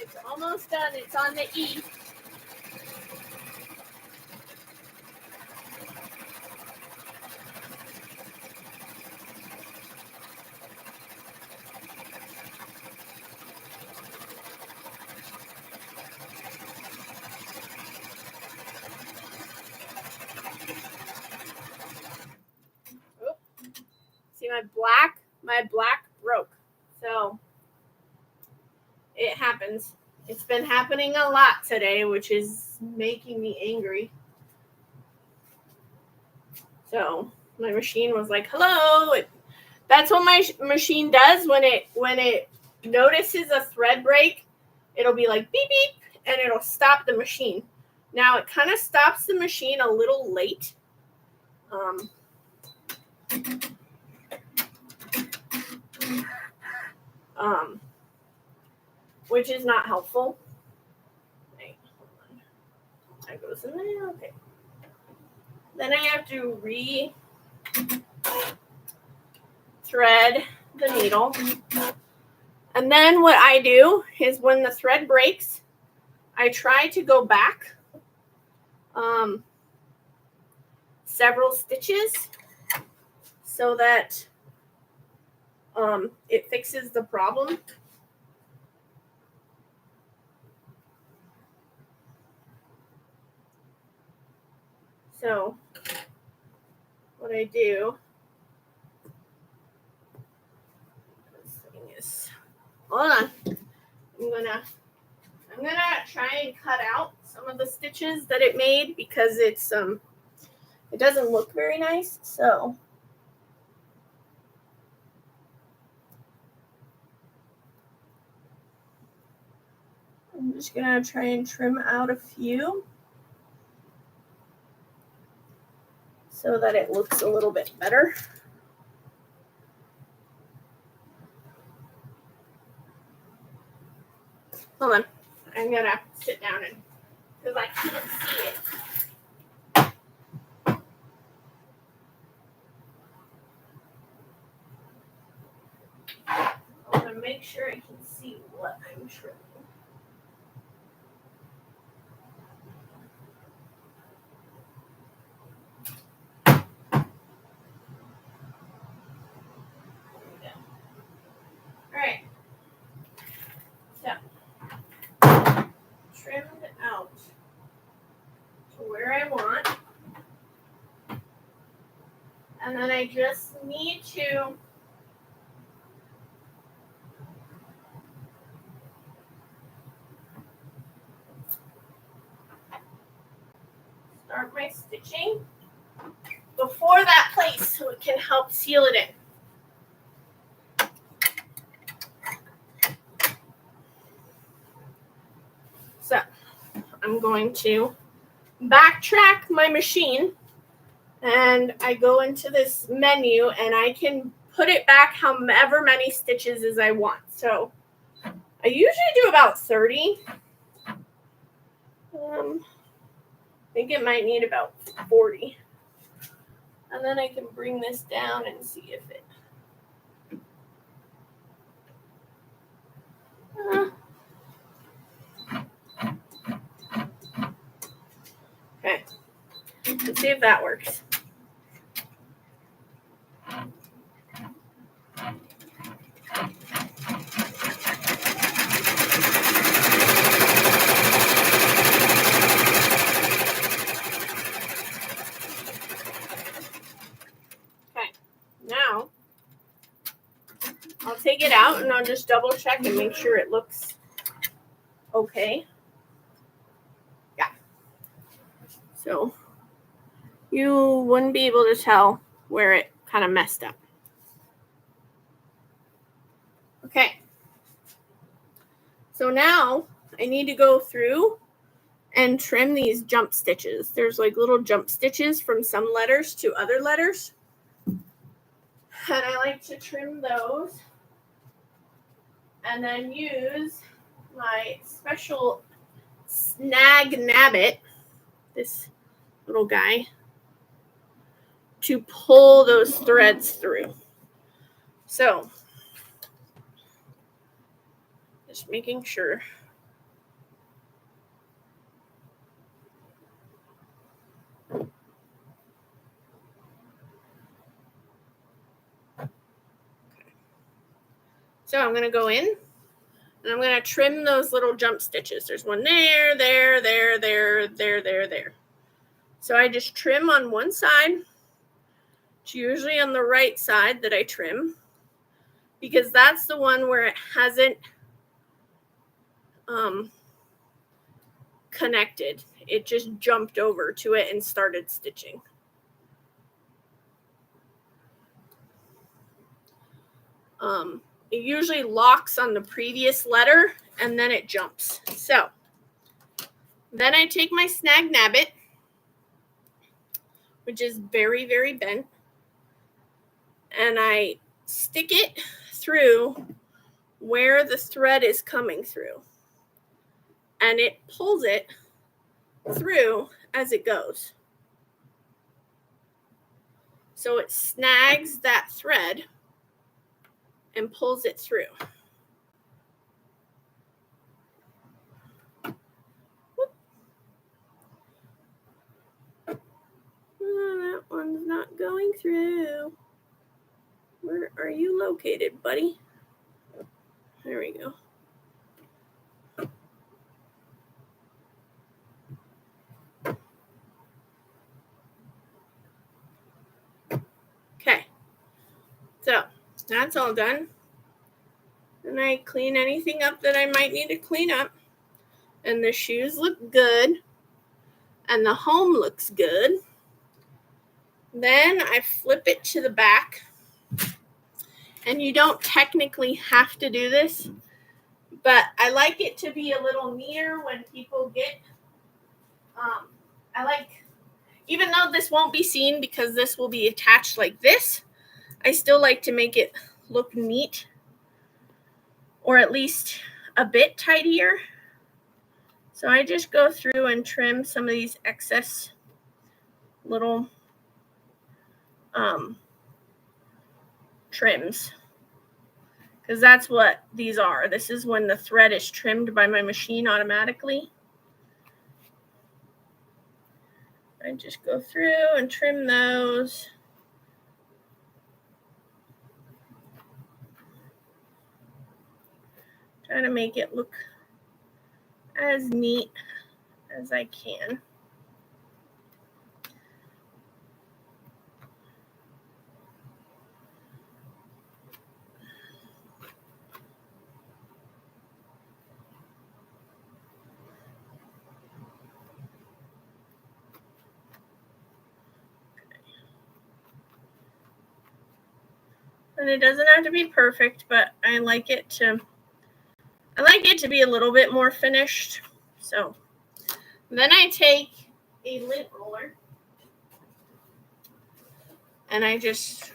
Speaker 1: It's almost done. It's on the E. See, my black broke. So it happens. It's been happening a lot today, which is making me angry. So my machine was like, hello. That's what my machine does when it notices a thread break. It'll be like beep beep and it'll stop the machine. Now it kind of stops the machine a little late. Which is not helpful. Wait, hold on. That goes in there. Okay. Then I have to re-thread the needle. And then what I do is when the thread breaks, I try to go back several stitches so that it fixes the problem. So what I do, this thing is, hold on, I'm gonna try and cut out some of the stitches that it made because it's it doesn't look very nice. So I'm just gonna try and trim out a few so that it looks a little bit better. Hold on, I'm gonna sit down and because I can't see it. I want to make sure I can see what I'm trimming. All right. So, trimmed out to where I want. And then I just need to start my stitching before that place so it can help seal it in. So I'm going to backtrack my machine and I go into this menu and I can put it back however many stitches as I want. So I usually do about 30. I think it might need about 40. And then I can bring this down and see if it okay. Let's see if that works. Okay, now I'll take it out and I'll just double check and make sure it looks okay. Yeah. So you wouldn't be able to tell where it kind of messed up. Okay. So now I need to go through and trim these jump stitches. There's like little jump stitches from some letters to other letters. And I like to trim those and then use my special snag nabbit, this little guy, to pull those threads through. So just making sure. So I'm going to go in and I'm going to trim those little jump stitches. There's one there, there, there, there, there, there, there. So I just trim on one side. It's usually on the right side that I trim because that's the one where it hasn't connected. It just jumped over to it and started stitching. It usually locks on the previous letter and then it jumps. So Then I take my snag nabbit, which is very, very bent, and I stick it through where the thread is coming through. And it pulls it through as it goes. So it snags that thread and pulls it through. Oh, that one's not going through. Where are you located, buddy? There we go. Okay, so that's all done. And I clean anything up that I might need to clean up. And the shoes look good. And the home looks good. Then I flip it to the back. And you don't technically have to do this, but I like it to be a little neater when people get, even though this won't be seen because this will be attached like this, I still like to make it look neat, or at least a bit tidier. So I just go through and trim some of these excess little trims, because that's what these are. This is when the thread is trimmed by my machine automatically. I just go through and trim those. Try to make it look as neat as I can. And it doesn't have to be perfect, but I like it to be a little bit more finished. So then I take a lint roller and I just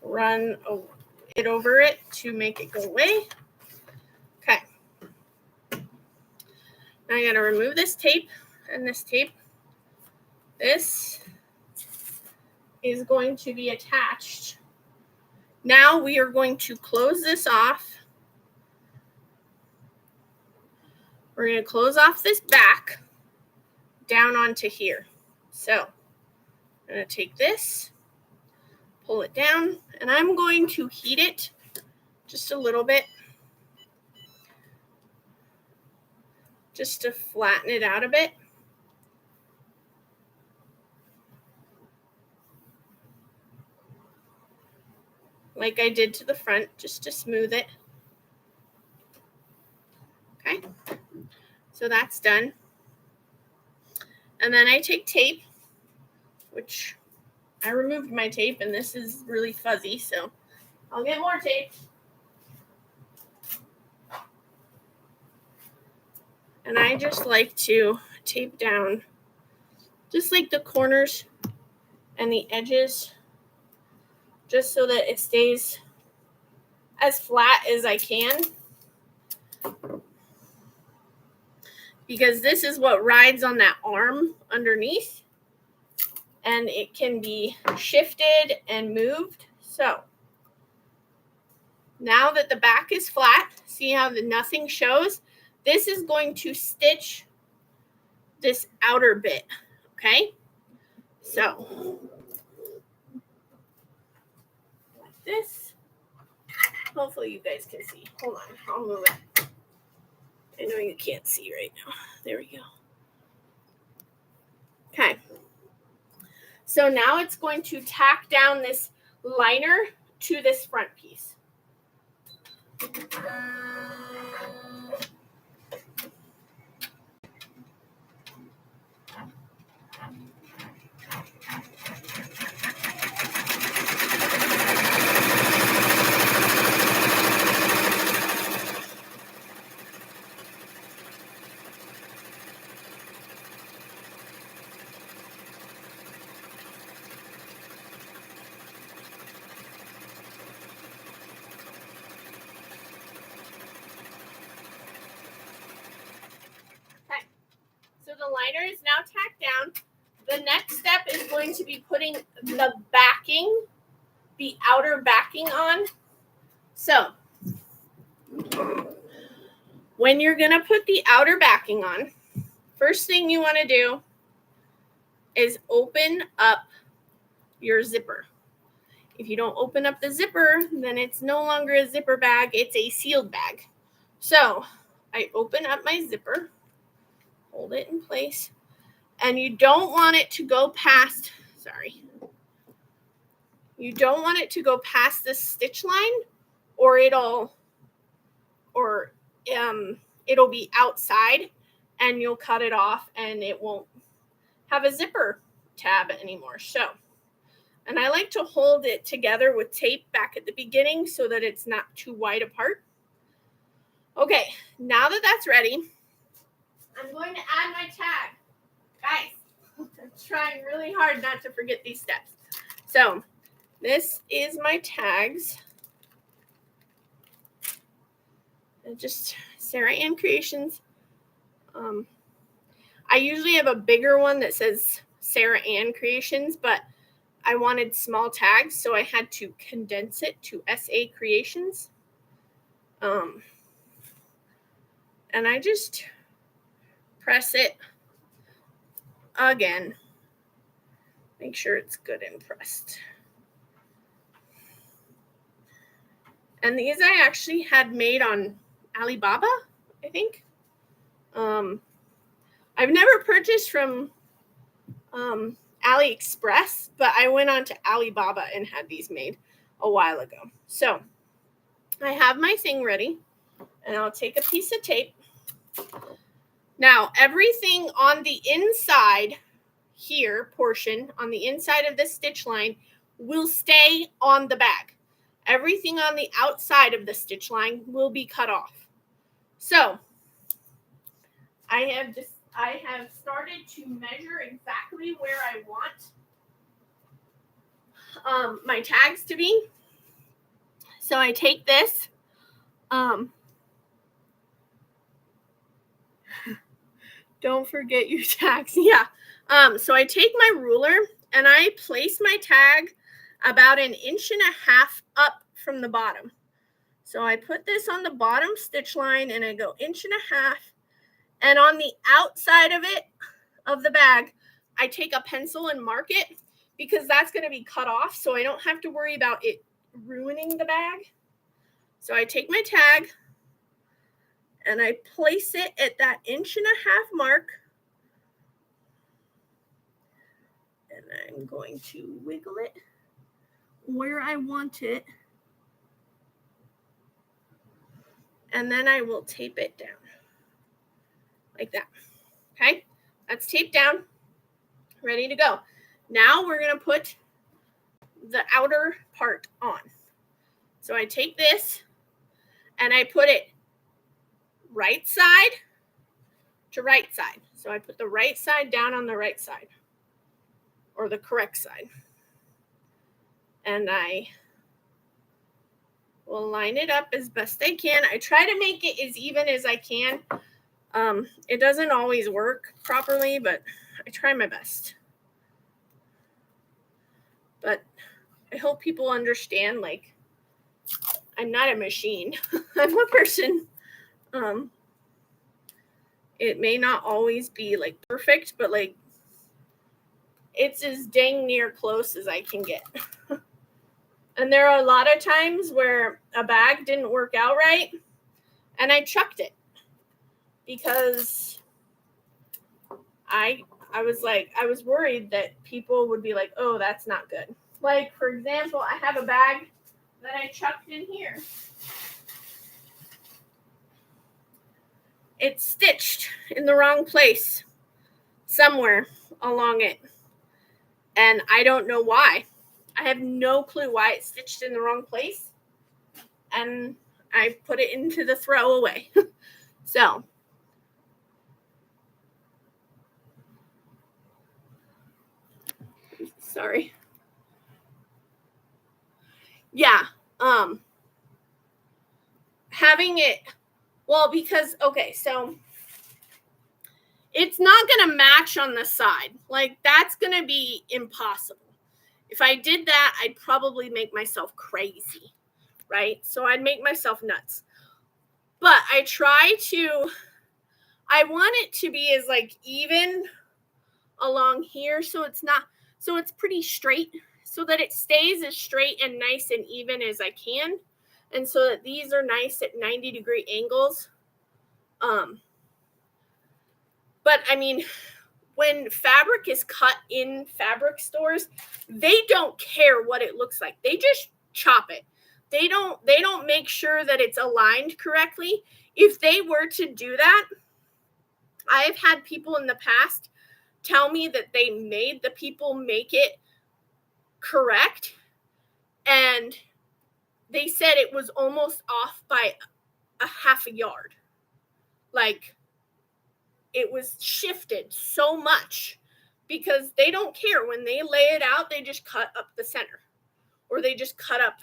Speaker 1: run it over it to make it go away. Okay. Now I gotta remove this tape and this tape. This is going to be attached. Now we are going to close this off. We're going to close off this back down onto here. So I'm going to take this, pull it down, and I'm going to heat it just a little bit, just to flatten it out a bit. Like I did to the front, just to smooth it. Okay, so that's done. And then I take tape, which I removed my tape, and this is really fuzzy, so I'll get more tape. And I just like to tape down just like the corners and the edges, just so that it stays as flat as I can. Because this is what rides on that arm underneath, and it can be shifted and moved. So now that the back is flat, see how nothing shows? This is going to stitch this outer bit, okay? So like this. Hopefully you guys can see. Hold on, I'll move it. I know you can't see right now. There we go. Okay. So now it's going to tack down this liner to this front piece. liner is now tacked down. The next step is going to be putting the backing, the outer backing on. So when you're going to put the outer backing on, first thing you want to do is open up your zipper. If you don't open up the zipper, then it's no longer a zipper bag, it's a sealed bag. So I open up my zipper, hold it in place, and you don't want it to go past, you don't want it to go past the stitch line, or it'll be outside and you'll cut it off and it won't have a zipper tab anymore. So, and I like to hold it together with tape back at the beginning so that it's not too wide apart. Okay, now that that's ready, I'm going to add my tag. Guys, I'm trying really hard not to forget these steps. So this is my tags. And just Sarah Ann Creations. I usually have a bigger one that says Sarah Ann Creations, but I wanted small tags, so I had to condense it to SA Creations. And I just press it again. Make sure it's good and pressed. And these I actually had made on Alibaba, I think. I've never purchased from AliExpress, but I went on to Alibaba and had these made a while ago. So I have my thing ready, and I'll take a piece of tape. Now, everything on the inside here portion, on the inside of this stitch line, will stay on the bag. Everything on the outside of the stitch line will be cut off. So I have started to measure exactly where I want my tags to be. So I take this. Don't forget your tags. Yeah. So I take my ruler and I place my tag about 1.5 inches up from the bottom. So I put this on the bottom stitch line and I go 1.5 inches. And on the outside of it, of the bag, I take a pencil and mark it because that's going to be cut off. So I don't have to worry about it ruining the bag. So I take my tag and I place it at that 1.5 inch mark. And I'm going to wiggle it where I want it. And then I will tape it down like that. Okay, that's taped down, ready to go. Now we're going to put the outer part on. So I take this and I put it right side to right side. So I put the right side down on the right side, or the correct side. And I will line it up as best I can. I try to make it as even as I can. It doesn't always work properly, but I try my best. But I hope people understand, like, I'm not a machine. I'm a person. It may not always be, like, perfect, but, like, it's as dang near close as I can get. And there are a lot of times where a bag didn't work out right, and I chucked it because I was worried that people would be like, oh, that's not good. Like, for example, I have a bag that I chucked in here. It's stitched in the wrong place somewhere along it. And I don't know why. I have no clue why it's stitched in the wrong place. And I put it into the throwaway. So sorry. Yeah. Having it, well, because, okay, so it's not going to match on the side. Like, that's going to be impossible. If I did that, I'd probably make myself crazy, right? So I'd make myself nuts. But I want it to be as like even along here, so it's pretty straight, so that it stays as straight and nice and even as I can, and so that these are nice at 90-degree angles. But I mean, when fabric is cut in fabric stores, they don't care what it looks like. They just chop it. They don't make sure that it's aligned correctly. If they were to do that, I've had people in the past tell me that they made the people make it correct, and they said it was almost off by a half a yard. Like, it was shifted so much, because they don't care. When they lay it out, they just cut up the center, or they just cut up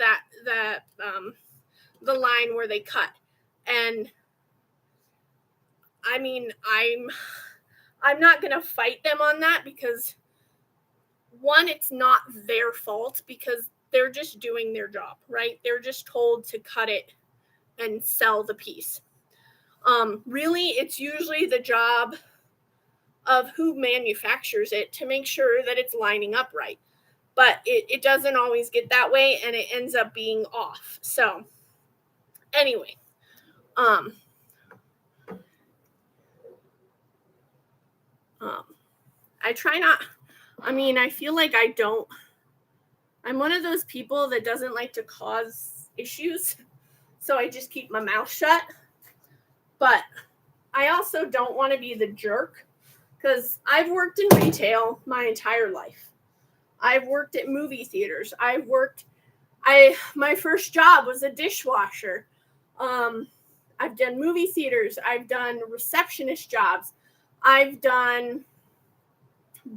Speaker 1: the line where they cut. And I mean, I'm not going to fight them on that, because one, it's not their fault, because they're just doing their job, right? They're just told to cut it and sell the piece. Really, it's usually the job of who manufactures it to make sure that it's lining up right. But it doesn't always get that way, and it ends up being off. So anyway, I try not, I feel like I'm one of those people that doesn't like to cause issues, so I just keep my mouth shut. But I also don't want to be the jerk, because I've worked in retail my entire life. I've worked at movie theaters. My first job was a dishwasher. I've done movie theaters. I've done receptionist jobs. I've done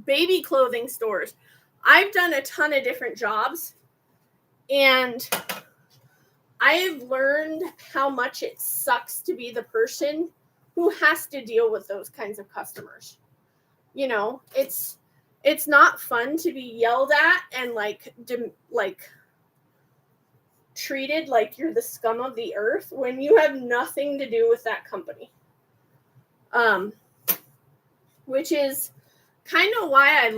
Speaker 1: baby clothing stores. I've done a ton of different jobs, and I've learned how much it sucks to be the person who has to deal with those kinds of customers. You know, it's not fun to be yelled at and like treated like you're the scum of the earth when you have nothing to do with that company. Which is kind of why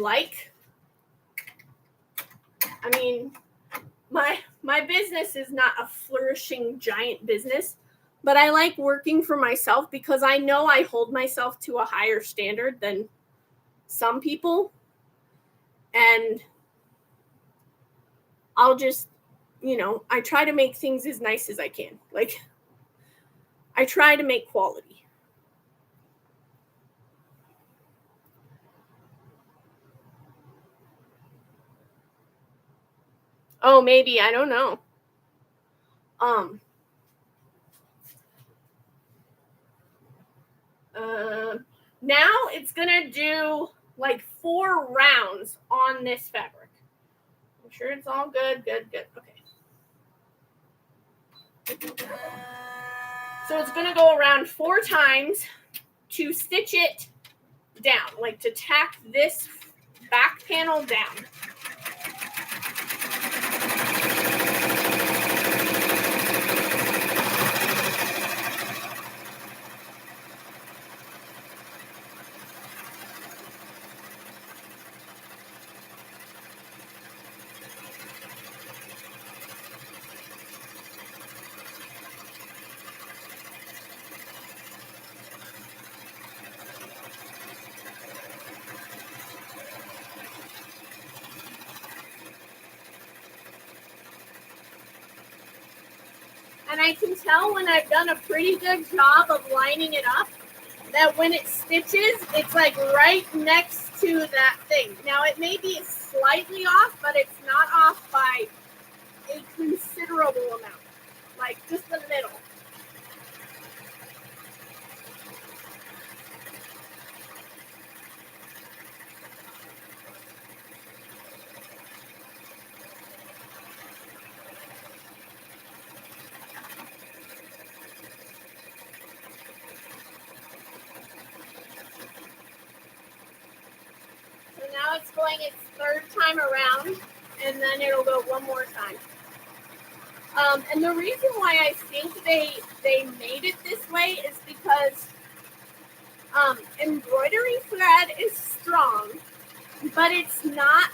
Speaker 1: my business is not a flourishing giant business, but I like working for myself, because I know I hold myself to a higher standard than some people, and I'll just, I try to make things as nice as I can. Like, I try to make quality. Oh, maybe, I don't know. Now it's gonna do like 4 rounds on this fabric. I'm sure it's all good. Okay. So it's gonna go around 4 times to stitch it down, like to tack this back panel down. And I can tell when I've done a pretty good job of lining it up, that when it stitches, it's like right next to that thing. Now, it may be slightly off, but it's not off by a considerable amount. Like, just the middle. going its third time around, and then it'll go one more time. And the reason why I think they made it this way is because embroidery thread is strong, but it's not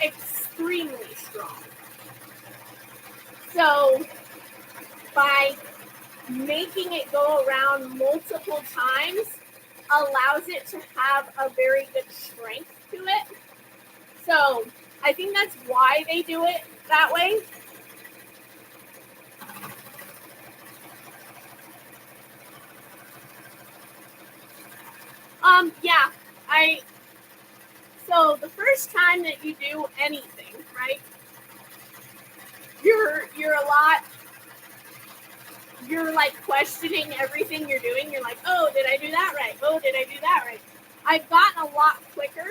Speaker 1: extremely strong. So by making it go around multiple times allows it to have a very good strength to it. So I think that's why they do it that way. Yeah, so the first time that you do anything, right, you're like questioning everything you're doing. You're like, oh, did I do that right? Oh, did I do that right? I've gotten a lot quicker.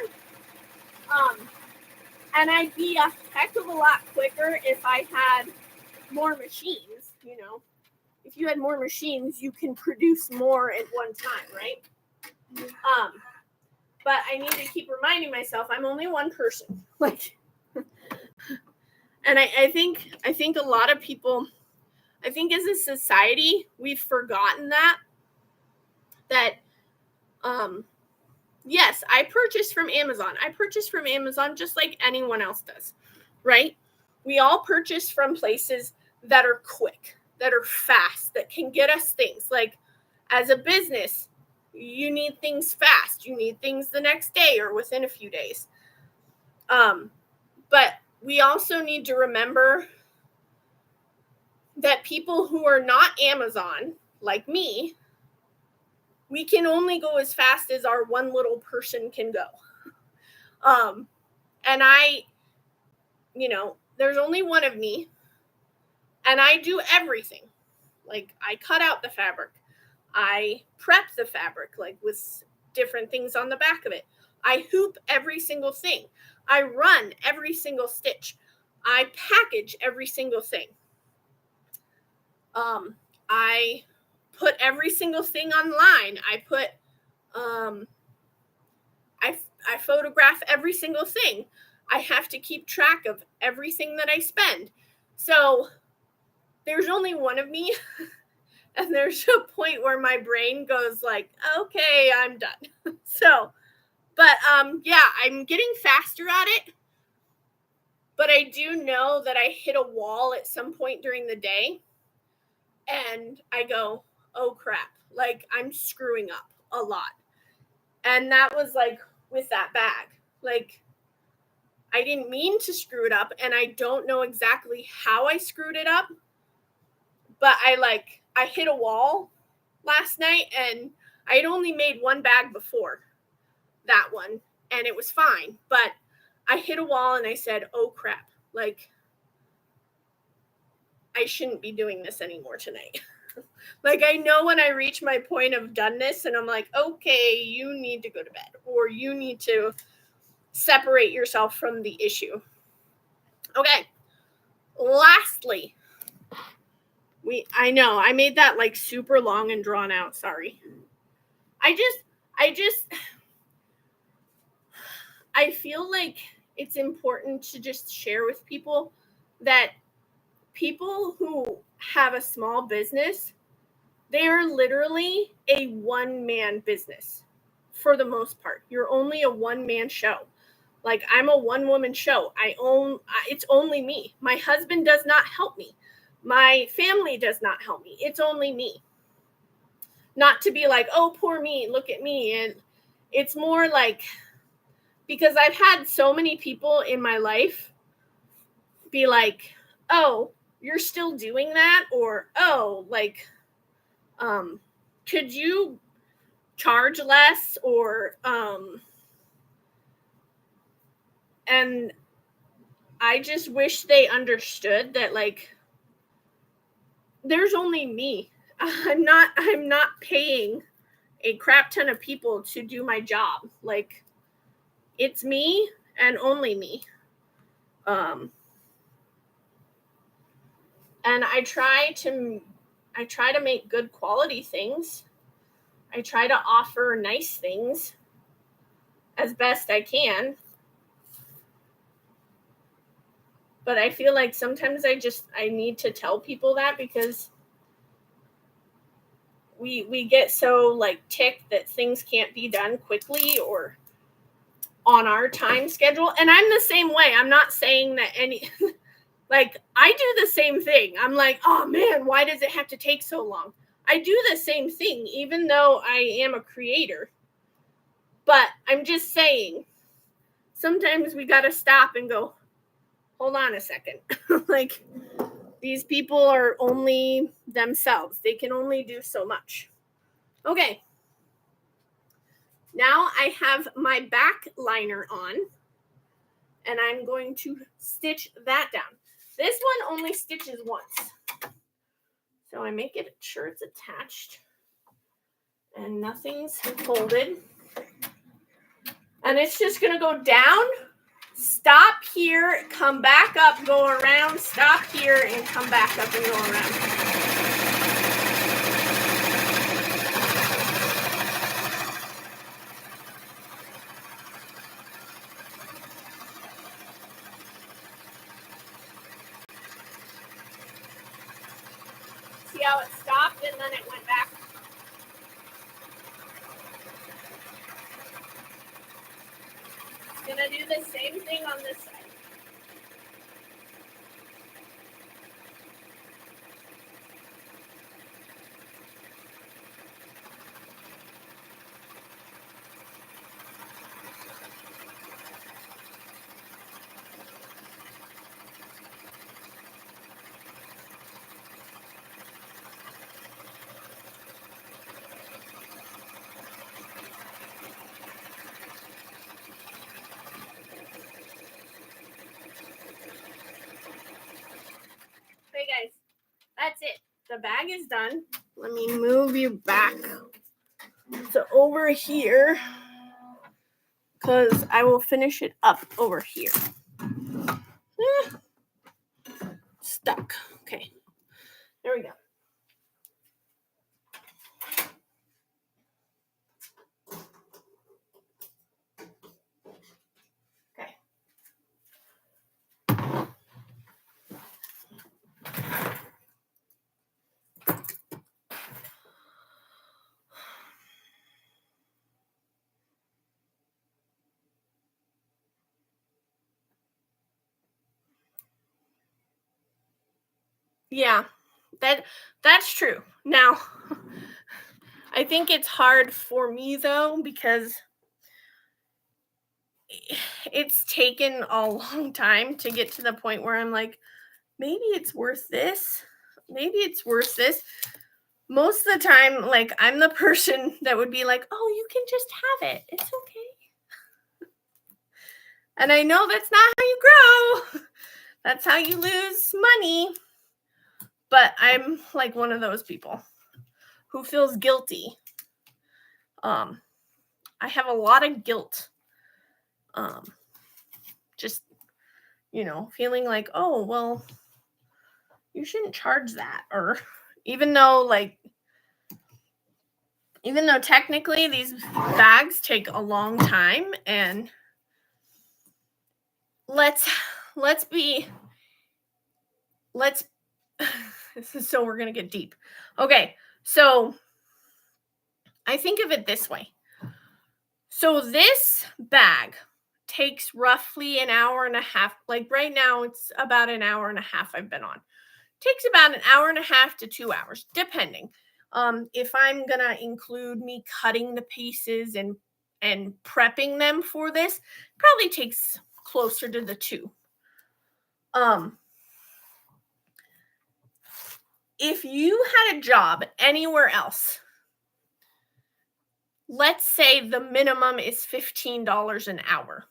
Speaker 1: And I'd be a heck of a lot quicker if I had more machines, you know. If you had more machines, you can produce more at one time, right? But I need to keep reminding myself I'm only one person. Like, and I think a lot of people, I think as a society, we've forgotten that yes, I purchase from Amazon. I purchase from Amazon just like anyone else does, right? We all purchase from places that are quick, that are fast, that can get us things. Like as a business, you need things fast. You need things the next day or within a few days. But we also need to remember that people who are not Amazon, like me, we can only go as fast as our one little person can go. And there's only one of me, and I do everything. Like I cut out the fabric. I prep the fabric, like with different things on the back of it. I hoop every single thing. I run every single stitch. I package every single thing. I put every single thing online. I photograph every single thing. I have to keep track of everything that I spend. So there's only one of me. And there's a point where my brain goes like, okay, I'm done. But yeah, I'm getting faster at it. But I do know that I hit a wall at some point during the day. And I go, oh crap, like I'm screwing up a lot. And that was like with that bag. Like I didn't mean to screw it up, and I don't know exactly how I screwed it up. But I hit a wall last night, and I had only made one bag before that one, and it was fine. But I hit a wall and I said, oh crap, like I shouldn't be doing this anymore tonight. Like I know when I reach my point of doneness and I'm like, okay, you need to go to bed, or you need to separate yourself from the issue. Okay. Lastly, I know I made that like super long and drawn out. Sorry. I feel like it's important to just share with people that people who have a small business, they are literally a one-man business for the most part. You're only a one-man show. Like I'm a one-woman show. It's only me. My husband does not help me. My family does not help me. It's only me. Not to be like, oh, poor me, look at me. And it's more like, because I've had so many people in my life be like, oh, you're still doing that? Or, oh, like, could you charge less? Or, and I just wish they understood that, like, there's only me. I'm not paying a crap ton of people to do my job. Like, it's me and only me. And I try to make good quality things. I try to offer nice things as best I can. But I feel like sometimes I need to tell people that, because we get so like ticked that things can't be done quickly or on our time schedule. And I'm the same way. I'm not saying that any like, I do the same thing. I'm like, oh man, why does it have to take so long? I do the same thing, even though I am a creator. But I'm just saying, sometimes we got to stop and go, hold on a second. Like, these people are only themselves. They can only do so much. Okay. Now I have my back liner on, and I'm going to stitch that down. This one only stitches once. So I make it sure it's attached and nothing's folded. And it's just going to go down, stop here, come back up, go around, stop here, and come back up and go around. See how it stopped and then it went back? It's going to do the same thing on this side. Okay, guys, that's it. The bag is done. Let me move you back to over here, because I will finish it up over here. Stuck. Okay, there we go. Okay. Yeah, that's true. Now, I think it's hard for me though, because it's taken a long time to get to the point where I'm like, maybe it's worth this. Maybe it's worth this. Most of the time, like, I'm the person that would be like, oh, you can just have it. It's okay. And I know that's not how you grow. That's how you lose money. But I'm like one of those people who feels guilty. I have a lot of guilt. Just, feeling like, oh, well, you shouldn't charge that. Or even though technically these bags take a long time, and let's so we're going to get deep. Okay. So I think of it this way. So this bag takes roughly an hour and a half. Like right now, it's about an hour and a half I've been on. Takes about an hour and a half to 2 hours, depending. If I'm going to include me cutting the pieces and prepping them for this, probably takes closer to the 2. If you had a job anywhere else, let's say the minimum is $15 an hour.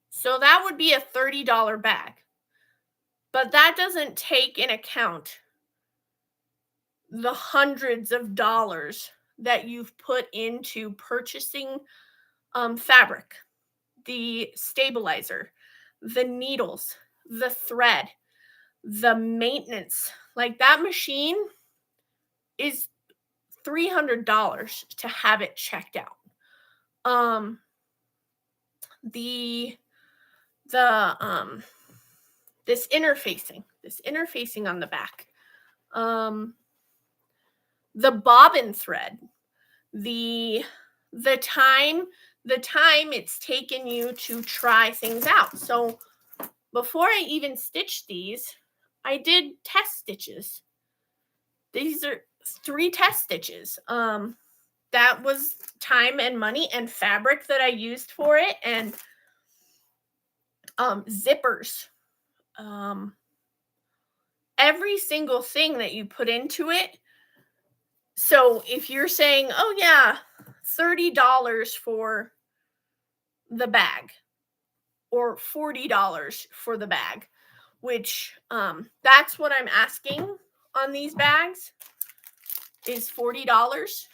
Speaker 1: So that would be a $30 bag. But that doesn't take in account the hundreds of dollars that you've put into purchasing fabric, the stabilizer, the needles, the thread, the maintenance. Like, that machine is $300 to have it checked out. The the this interfacing on the back, the bobbin thread, the time it's taken you to try things out. So before I even stitched these, I did test stitches. These are 3 test stitches. That was time and money and fabric that I used for it, and zippers. Every single thing that you put into it. So if you're saying, oh yeah, $30 for the bag or $40 for the bag, which that's what I'm asking on these bags is $40.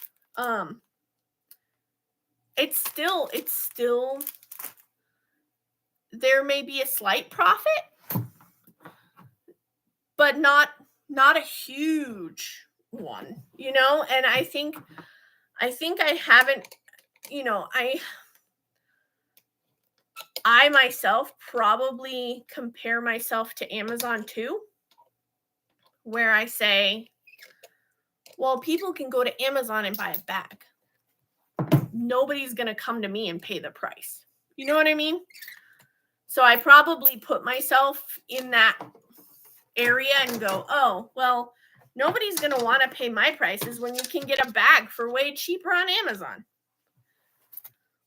Speaker 1: It's still there may be a slight profit, but not a huge one, and I think I haven't, I myself probably compare myself to Amazon too, where I say, well, people can go to Amazon and buy a bag. Nobody's going to come to me and pay the price. You know what I mean? So I probably put myself in that area and go, oh, well, nobody's going to want to pay my prices when you can get a bag for way cheaper on Amazon,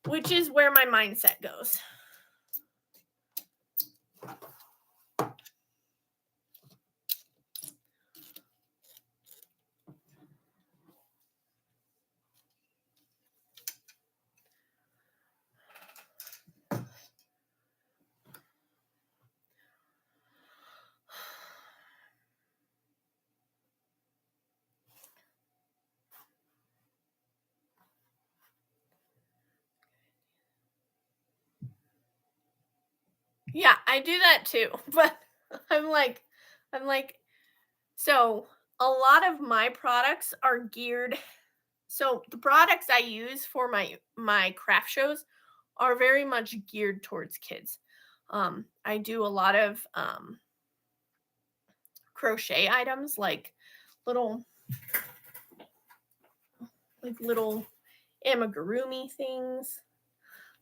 Speaker 1: which is where my mindset goes. Yeah, I do that too, but I'm like, so a lot of my products are geared. So the products I use for my craft shows are very much geared towards kids. I do a lot of crochet items, like little amigurumi things,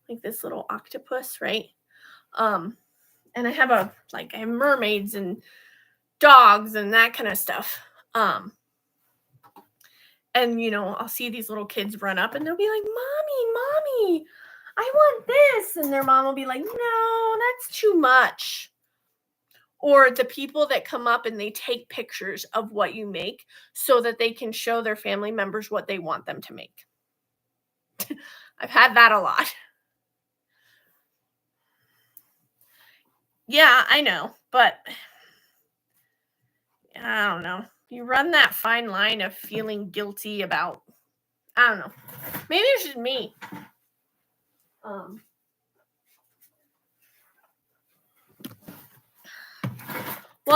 Speaker 1: like this little octopus, right? And I have I have mermaids and dogs and that kind of stuff. And I'll see these little kids run up and they'll be like, mommy, I want this. And their mom will be like, no, that's too much. Or the people that come up and they take pictures of what you make so that they can show their family members what they want them to make. I've had that a lot. Yeah, I know, but I don't know. You run that fine line of feeling guilty about, I don't know. Maybe it's just me. Well,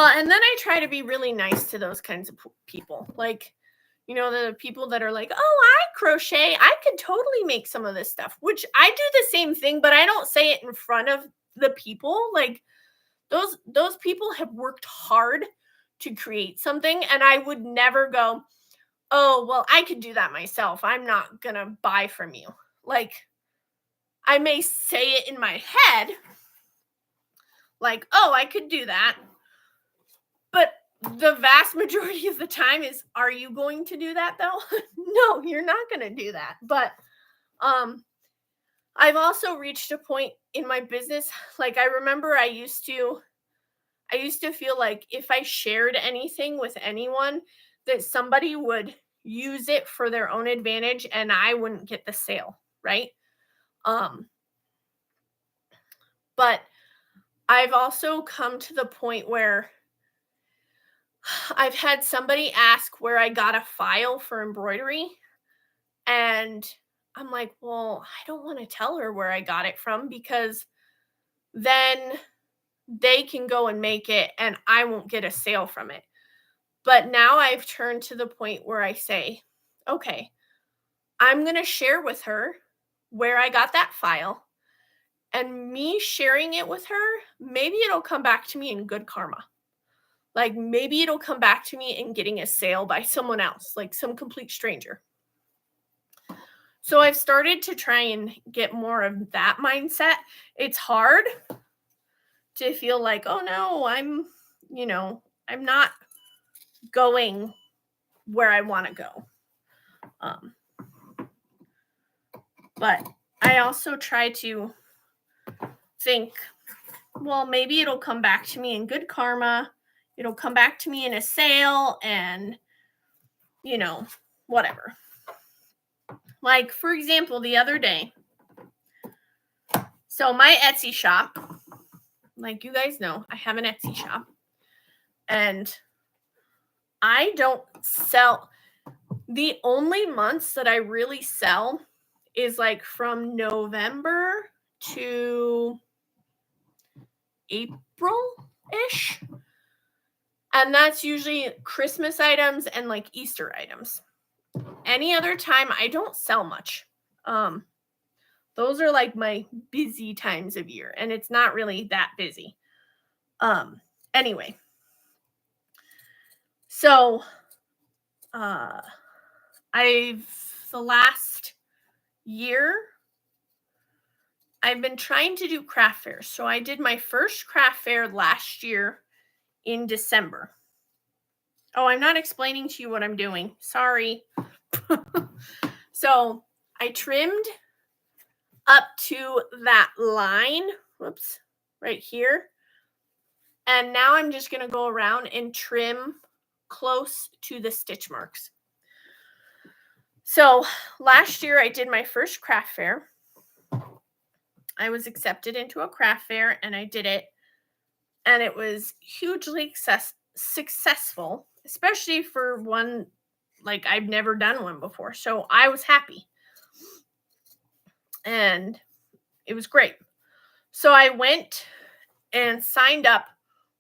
Speaker 1: and then I try to be really nice to those kinds of people. Like, the people that are like, oh, I crochet. I could totally make some of this stuff, which I do the same thing, but I don't say it in front of the people. Like, those people have worked hard to create something, and I would never go, oh, well, I could do that myself. I'm not going to buy from you. Like, I may say it in my head, like, oh, I could do that. But the vast majority of the time is, are you going to do that though? No, you're not going to do that. But I've also reached a point in my business, like I remember I used to feel like if I shared anything with anyone, that somebody would use it for their own advantage and I wouldn't get the sale, right? But I've also come to the point where I've had somebody ask where I got a file for embroidery, and I'm like, well, I don't want to tell her where I got it from because then they can go and make it and I won't get a sale from it. But now I've turned to the point where I say, okay, I'm going to share with her where I got that file, and me sharing it with her, maybe it'll come back to me in good karma. Like maybe it'll come back to me in getting a sale by someone else, like some complete stranger. So I've started to try and get more of that mindset. It's hard to feel like, oh no, I'm not going where I want to go. But I also try to think, well, maybe it'll come back to me in good karma. It'll come back to me in a sale and, whatever. Like, for example, the other day, so my Etsy shop, like you guys know, I have an Etsy shop. And I don't sell. The only months that I really sell is like from November to April-ish. And that's usually Christmas items and like Easter items. Any other time, I don't sell much. Those are like my busy times of year, and it's not really that busy. Anyway. So, the last year, I've been trying to do craft fairs. So I did my first craft fair last year in December. Oh, I'm not explaining to you what I'm doing. Sorry. So I trimmed up to that line, whoops, right here. And now I'm just going to go around and trim close to the stitch marks. So last year I did my first craft fair. I was accepted into a craft fair and I did it. And it was hugely successful, especially for one, like I've never done one before. So I was happy. And it was great. So I went and signed up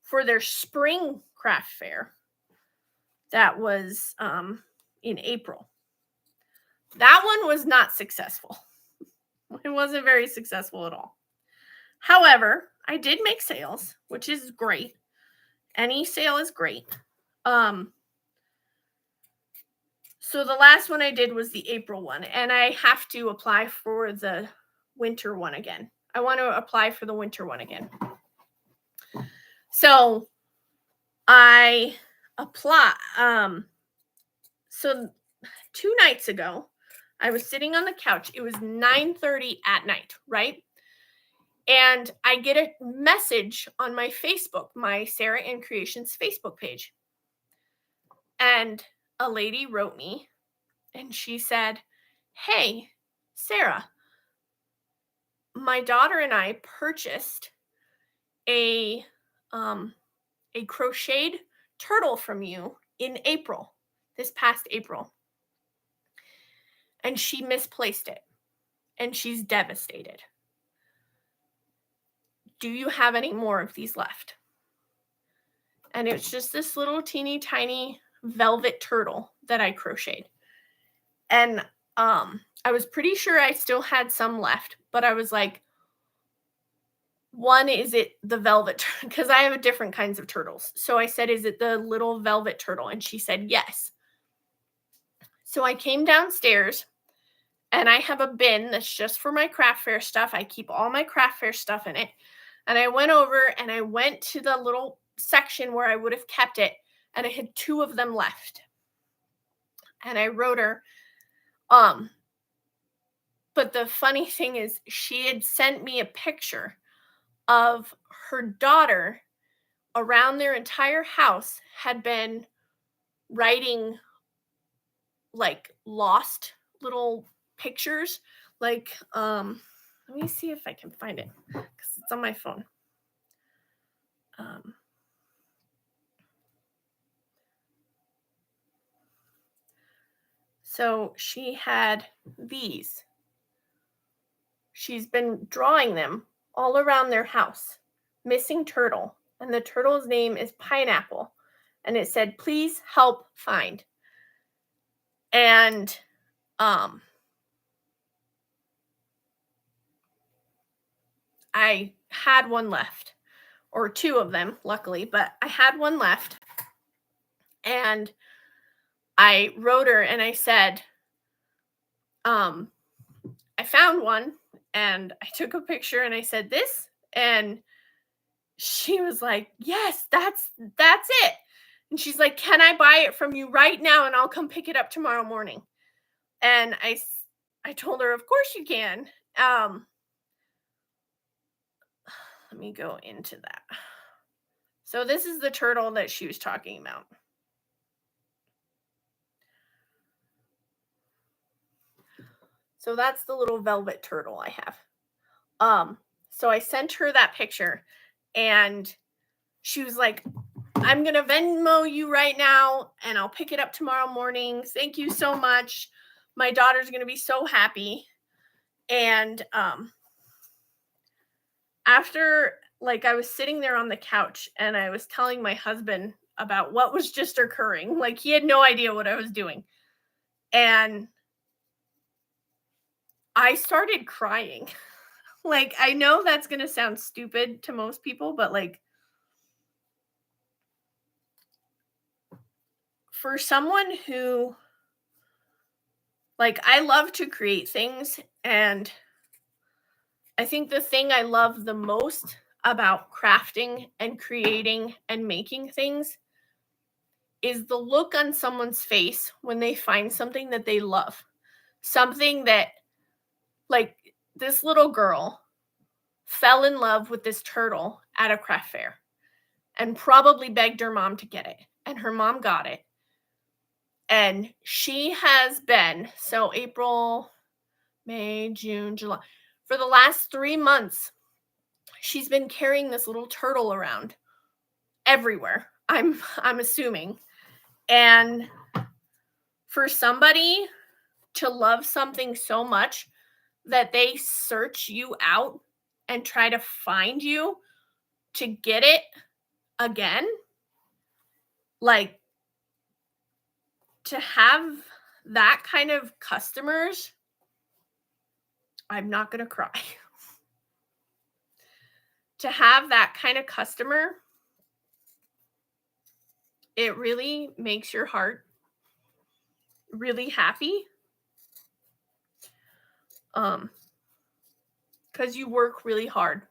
Speaker 1: for their spring craft fair. That was in April. That one was not successful. It wasn't very successful at all. However, I did make sales, which is great. Any sale is great. So the last one I did was the April one, and I have to apply for the winter one again. I want to apply for the winter one again. So I apply. So 2 nights ago, I was sitting on the couch. It was 9:30 at night, right? And I get a message on my Facebook, my Sarah Ann Creations Facebook page. And a lady wrote me and she said, "Hey, Sarah, my daughter and I purchased a crocheted turtle from you in April, this past April. And she misplaced it. And she's devastated. Do you have any more of these left?" And it's just this little teeny tiny velvet turtle that I crocheted. And I was pretty sure I still had some left, but I was like, one, is it the velvet? Because I have different kinds of turtles. So I said, is it the little velvet turtle? And she said, yes. So I came downstairs and I have a bin that's just for my craft fair stuff. I keep all my craft fair stuff in it. And I went over and I went to the little section where I would have kept it. And I had 2 of them left. And I wrote her, but the funny thing is she had sent me a picture of her daughter around their entire house had been writing like lost little pictures. Like, let me see if I can find it because it's on my phone. So she had these. She's been drawing them all around their house. Missing turtle. And the turtle's name is Pineapple. And it said, please help find. And I had one left, or two of them, luckily, but I had one left. And I wrote her and I said, I found one, and I took a picture and I said this, and she was like, yes, that's it. And she's like, can I buy it from you right now and I'll come pick it up tomorrow morning? And I told her, of course you can. Let me go into that. So this is the turtle that she was talking about. So that's the little velvet turtle I have. So I sent her that picture, and she was like, I'm going to Venmo you right now and I'll pick it up tomorrow morning. Thank you so much. My daughter's going to be so happy. And after, like, I was sitting there on the couch and I was telling my husband about what was just occurring. Like, he had no idea what I was doing. And I started crying. Like, I know that's going to sound stupid to most people, but like, for someone who, like, I love to create things, and I think the thing I love the most about crafting and creating and making things is the look on someone's face when they find something that they love. Something that, like, this little girl fell in love with this turtle at a craft fair and probably begged her mom to get it. And her mom got it. And she has been, so April, May, June, July, for the last 3 months, she's been carrying this little turtle around everywhere. I'm assuming. And for somebody to love something so much that they search you out and try to find you to get it again, like, to have that kind of customers, I'm not going to cry. To have that kind of customer, it really makes your heart really happy. Because you work really hard.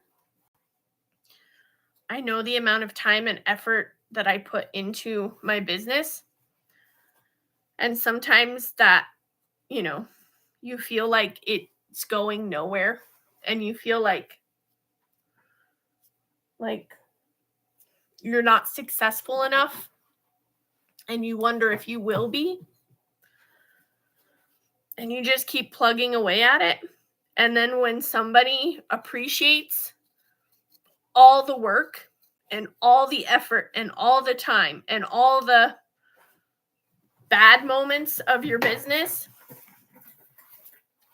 Speaker 1: I know the amount of time and effort that I put into my business. And sometimes that, you feel like it's going nowhere, and you feel like you're not successful enough, and you wonder if you will be. And you just keep plugging away at it. And then when somebody appreciates all the work and all the effort and all the time and all the bad moments of your business,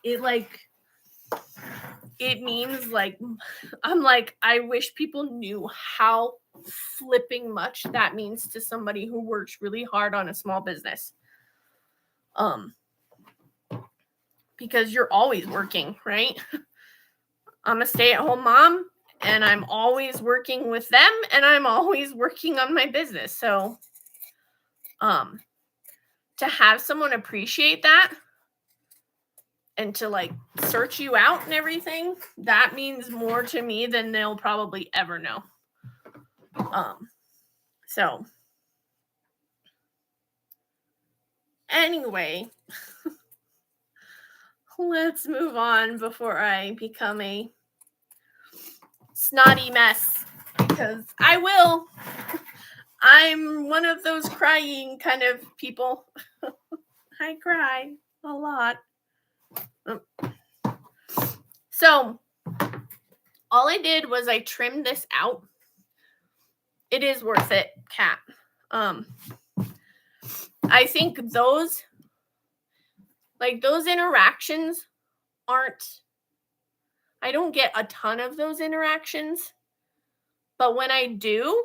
Speaker 1: it means, like, I'm like, I wish people knew how flipping much that means to somebody who works really hard on a small business. Because you're always working, right? I'm a stay-at-home mom, and I'm always working with them, and I'm always working on my business. So to have someone appreciate that and to, like, search you out and everything, that means more to me than they'll probably ever know. So anyway, let's move on before I become a snotty mess, because I will. I'm one of those crying kind of people. I cry a lot. So all I did was I trimmed this out. It is worth it, Kat. I think those interactions I don't get a ton of those interactions, but when I do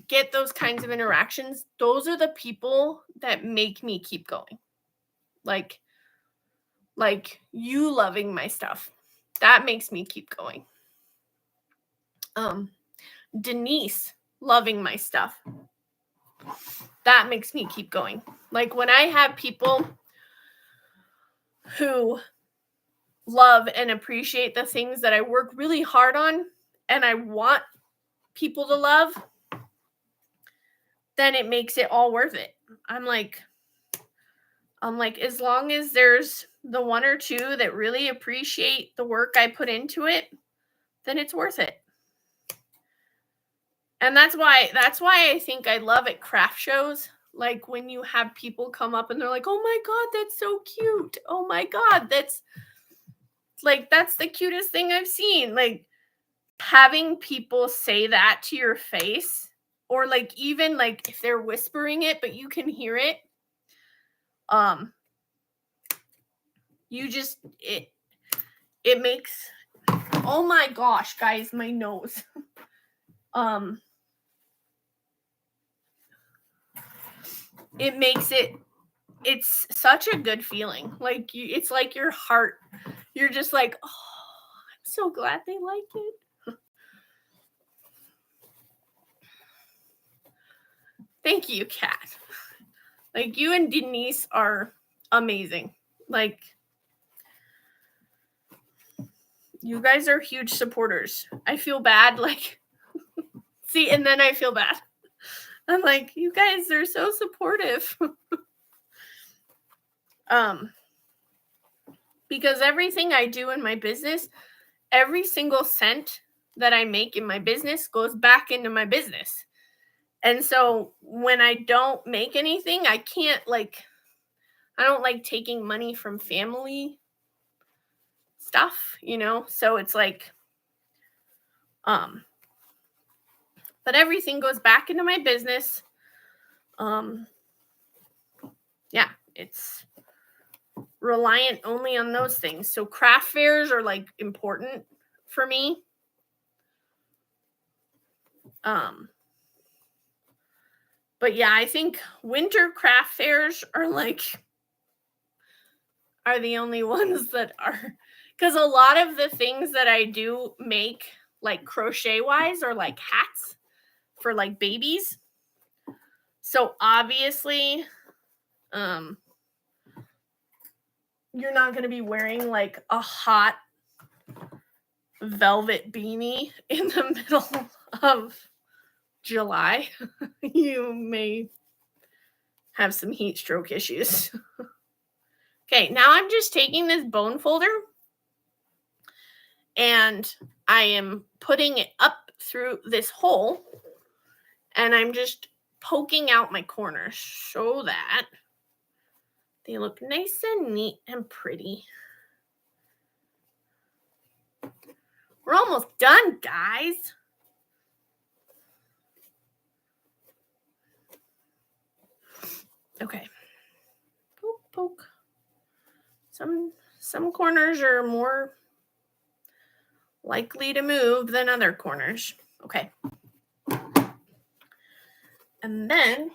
Speaker 1: get those kinds of interactions, those are the people that make me keep going. Like you loving my stuff. that makes me keep going. Denise loving my stuff, that makes me keep going. Like when I have people who love and appreciate the things that I work really hard on and I want people to love, then it makes it all worth it. I'm like, as long as there's the one or two that really appreciate the work I put into it, then it's worth it. And that's why I think I love at craft shows. Like when you have people come up and they're like, "Oh my God, that's so cute. Oh my God, that's the cutest thing I've seen." Like having people say that to your face, or like even like if they're whispering it, but you can hear it, you just, it makes, oh my gosh, guys, my nose. It makes it's such a good feeling. Like it's like your heart, you're just like, oh, I'm so glad they like it. Thank you, Kat. Like you and Denise are amazing. Like you guys are huge supporters. I feel bad, like, see, and then I feel bad. I'm like, you guys are so supportive. Because everything I do in my business, every single cent that I make in my business goes back into my business. And so when I don't make anything, I can't I don't like taking money from family stuff, So it's like, but everything goes back into my business. Yeah, it's reliant only on those things. So craft fairs are like important for me. But yeah, I think winter craft fairs are the only ones that are, because a lot of the things that I do make like crochet wise are like hats for like babies. So obviously, you're not going to be wearing like a hot velvet beanie in the middle of July. You may have some heat stroke issues. Okay, now I'm just taking this bone folder and I am putting it up through this hole and I'm just poking out my corners so that they look nice and neat and pretty. We're almost done, guys. Okay. Poke, poke. Some corners are more likely to move than other corners. Okay. And then,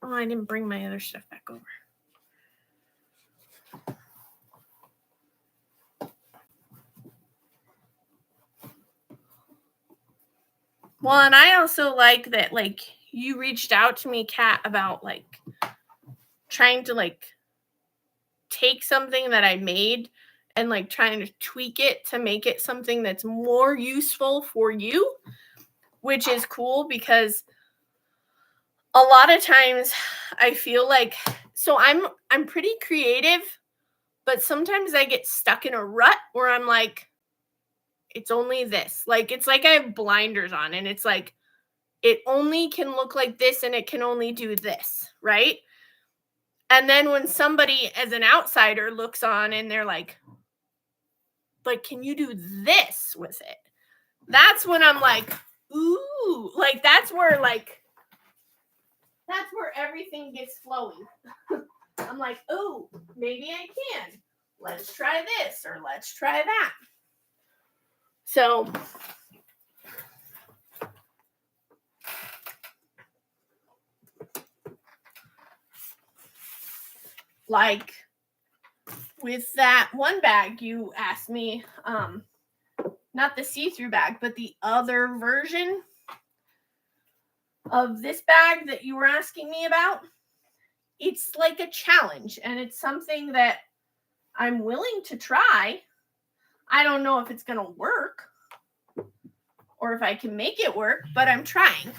Speaker 1: I didn't bring my other stuff back over. Well, and I also like that, like, you reached out to me, Kat, about, like, trying to, like, take something that I made and, like, trying to tweak it to make it something that's more useful for you, which is cool because a lot of times I feel like, so I'm pretty creative, but sometimes I get stuck in a rut where I'm like, it's only this. Like, it's like I have blinders on and it's like, it only can look like this and it can only do this, right? And then when somebody as an outsider looks on and they're like, can you do this with it? That's when I'm like, ooh, like that's where everything gets flowing. I'm like, oh, maybe I can. Let's try this or let's try that. So like with that one bag you asked me, not the see-through bag, but the other version of this bag that you were asking me about. It's like a challenge, and it's something that I'm willing to try. I don't know if it's going to work or if I can make it work, but I'm trying.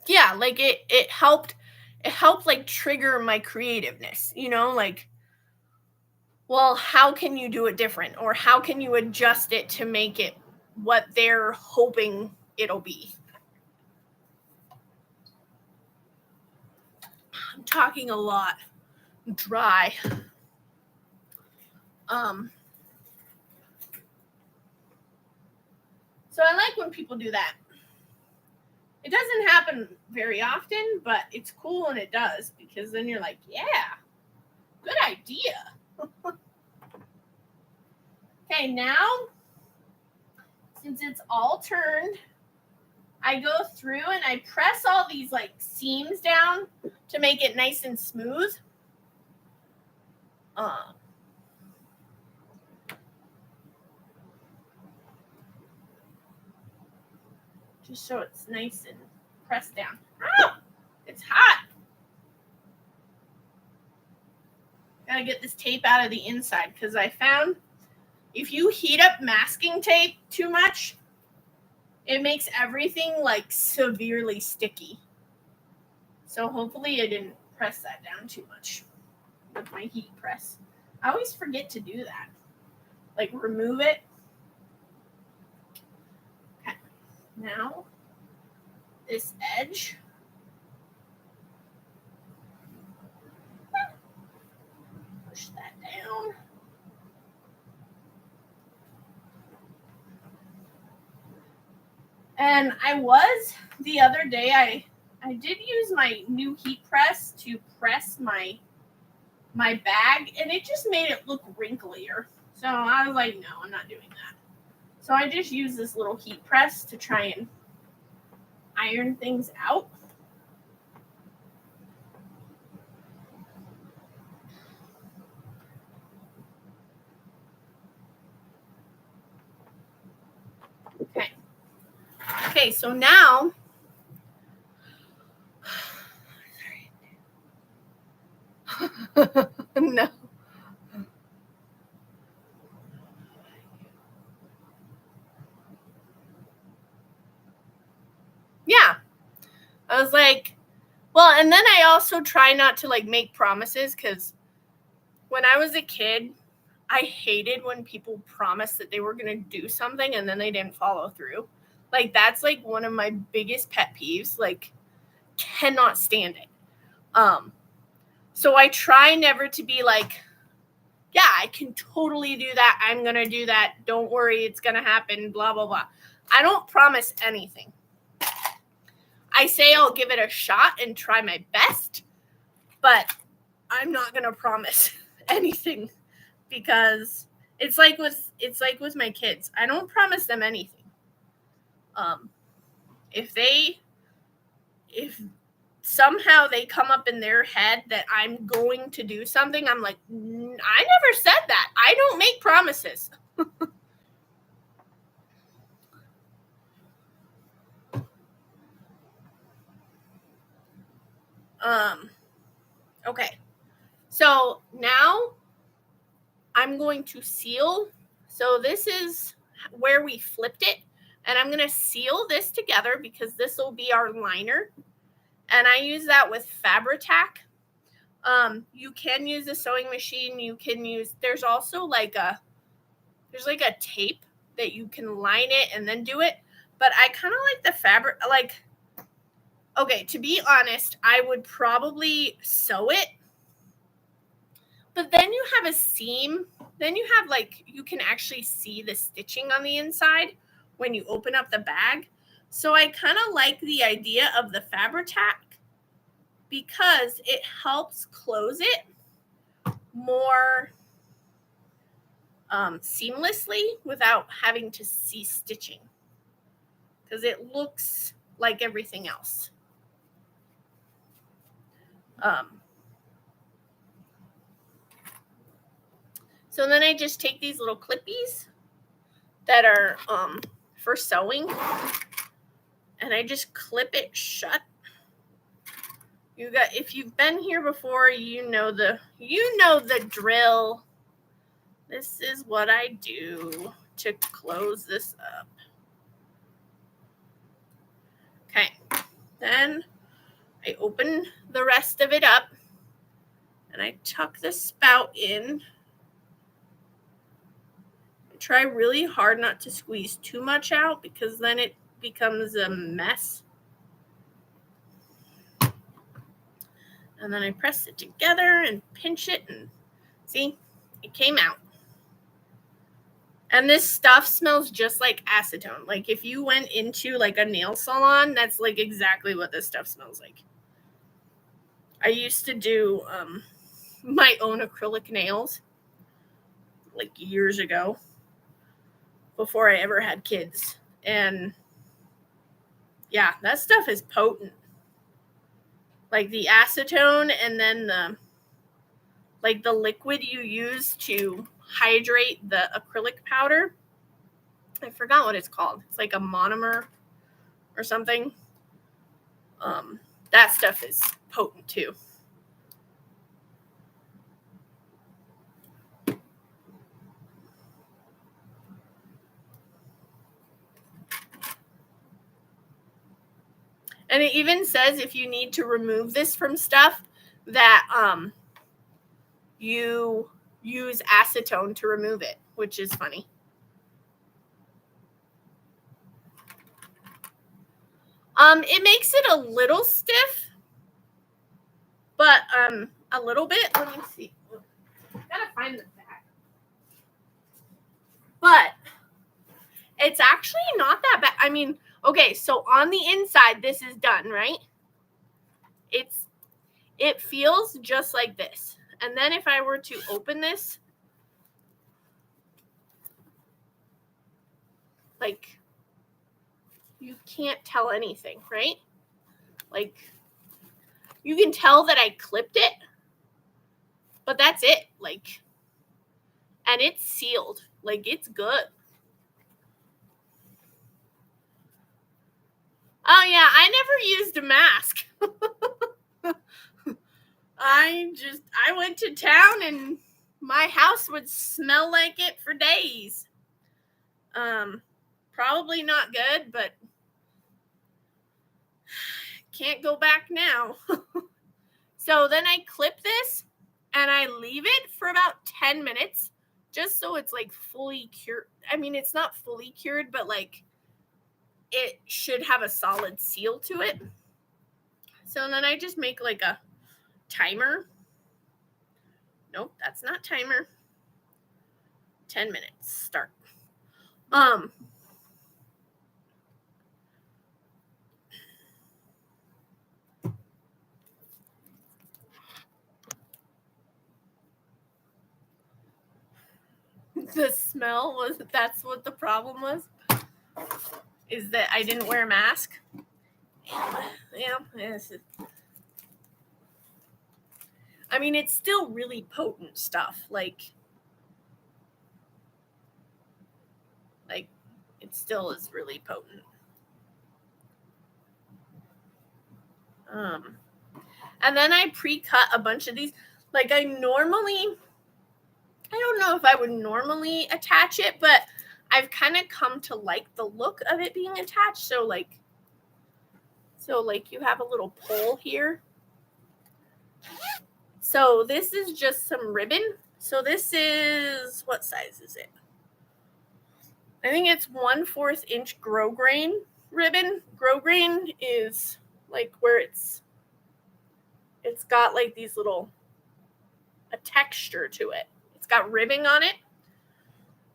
Speaker 1: Yeah, like it helped like trigger my creativeness, you know, like, well, how can you do it different, or how can you adjust it to make it what they're hoping it'll be? I'm talking a lot. I'm dry. So I like when people do that. It doesn't happen very often, but it's cool when it does, because then you're like, yeah, good idea. Okay, now, since it's all turned, I go through and I press all these like seams down to make it nice and smooth. Just so it's nice and pressed down. Oh, it's hot. Gotta get this tape out of the inside, because I found if you heat up masking tape too much, it makes everything like severely sticky. So hopefully I didn't press that down too much with my heat press. I always forget to do that. Like, remove it. Okay. Now, this edge. Push that down. And the other day, I did use my new heat press to press my bag, and it just made it look wrinklier. So I was like, no, I'm not doing that. So I just use this little heat press to try and iron things out. Okay, so now, no. Yeah. I was like, well, and then I also try not to like make promises, because when I was a kid, I hated when people promised that they were going to do something and then they didn't follow through. Like, that's like one of my biggest pet peeves. Like, cannot stand it. So I try never to be like, yeah, I can totally do that. I'm going to do that. Don't worry, it's going to happen, blah, blah, blah. I don't promise anything. I say I'll give it a shot and try my best, but I'm not going to promise anything, because it's like with my kids. I don't promise them anything. If somehow they come up in their head that I'm going to do something, I'm like, I never said that. I don't make promises. Okay. So now I'm going to seal. So this is where we flipped it, and I'm going to seal this together because this will be our liner. And I use that with Fabri-Tac. You can use a sewing machine. You can use, there's also like a tape that you can line it and then do it. But I kind of like the fabric, like, okay, to be honest, I would probably sew it. But then you have a seam. Then you have like, you can actually see the stitching on the inside when you open up the bag. So I kind of like the idea of the Fabri-Tac because it helps close it more seamlessly without having to see stitching, because it looks like everything else. So then I just take these little clippies that are for sewing, and I just clip it shut. If you've been here before, you know the drill. This is what I do to close this up. Okay, then I open the rest of it up and I tuck the spout in. I try really hard not to squeeze too much out because then it becomes a mess. And then I press it together and pinch it, and see, it came out. And this stuff smells just like acetone. Like if you went into like a nail salon, that's like exactly what this stuff smells like. I used to do my own acrylic nails like years ago before I ever had kids. And yeah, that stuff is potent. Like the acetone and then the liquid you use to hydrate the acrylic powder. I forgot what it's called. It's like a monomer or something. That stuff is potent too. And it even says if you need to remove this from stuff that you use acetone to remove it, which is funny. It makes it a little stiff, but a little bit. Let me see. Gotta find the back. But it's actually not that bad. I mean, okay, so on the inside, this is done, right? It feels just like this. And then if I were to open this, like, you can't tell anything, right? Like, you can tell that I clipped it, but that's it. Like, and it's sealed. Like, it's good. Oh, yeah, I never used a mask. I went to town and my house would smell like it for days. Probably not good, but can't go back now. So then I clip this and I leave it for about 10 minutes just so it's like fully cured. I mean, it's not fully cured, but like it should have a solid seal to it. So then I just make like a timer. Nope, that's not timer. 10 minutes, start. The smell that's what the problem was, is that I didn't wear a mask. Yeah, I mean, it's still really potent stuff. Like it still is really potent. And then I pre-cut a bunch of these. Like I don't know if I would normally attach it, but I've kind of come to like the look of it being attached. So like you have a little pole here. So this is just some ribbon. So this is, what size is it? I think it's 1/4 inch grosgrain ribbon. Grosgrain is like where it's got like these a texture to it. It's got ribbing on it.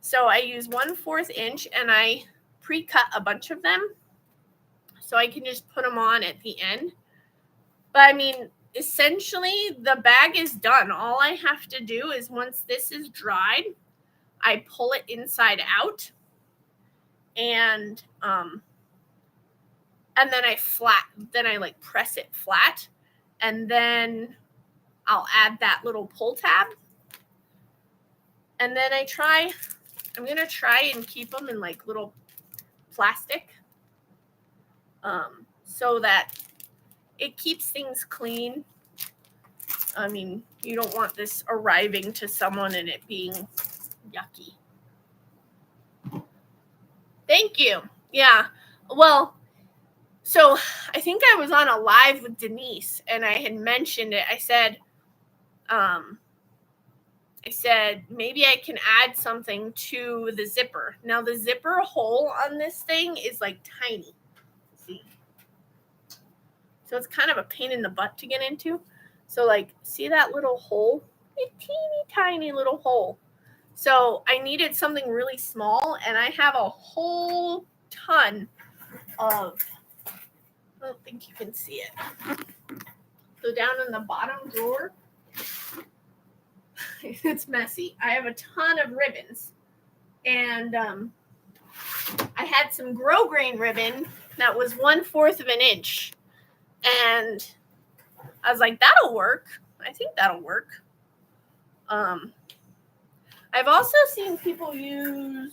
Speaker 1: So I use 1/4 inch and I pre-cut a bunch of them so I can just put them on at the end. But I mean, essentially the bag is done. All I have to do is once this is dried, I pull it inside out and then I like press it flat, and then I'll add that little pull tab. And then I'm going to try and keep them in like little plastic so that it keeps things clean. I mean, you don't want this arriving to someone and it being yucky. Thank you. Yeah. Well, so I think I was on a live with Denise and I had mentioned it. I said, maybe I can add something to the zipper. Now the zipper hole on this thing is like tiny. See? So it's kind of a pain in the butt to get into. So like, see that little hole? A teeny tiny little hole. So I needed something really small, and I have a whole ton of, I don't think you can see it. So down in the bottom drawer, it's messy. I have a ton of ribbons, and I had some grosgrain ribbon that was 1/4 of an inch, and I was like, that'll work. I think that'll work. I've also seen people use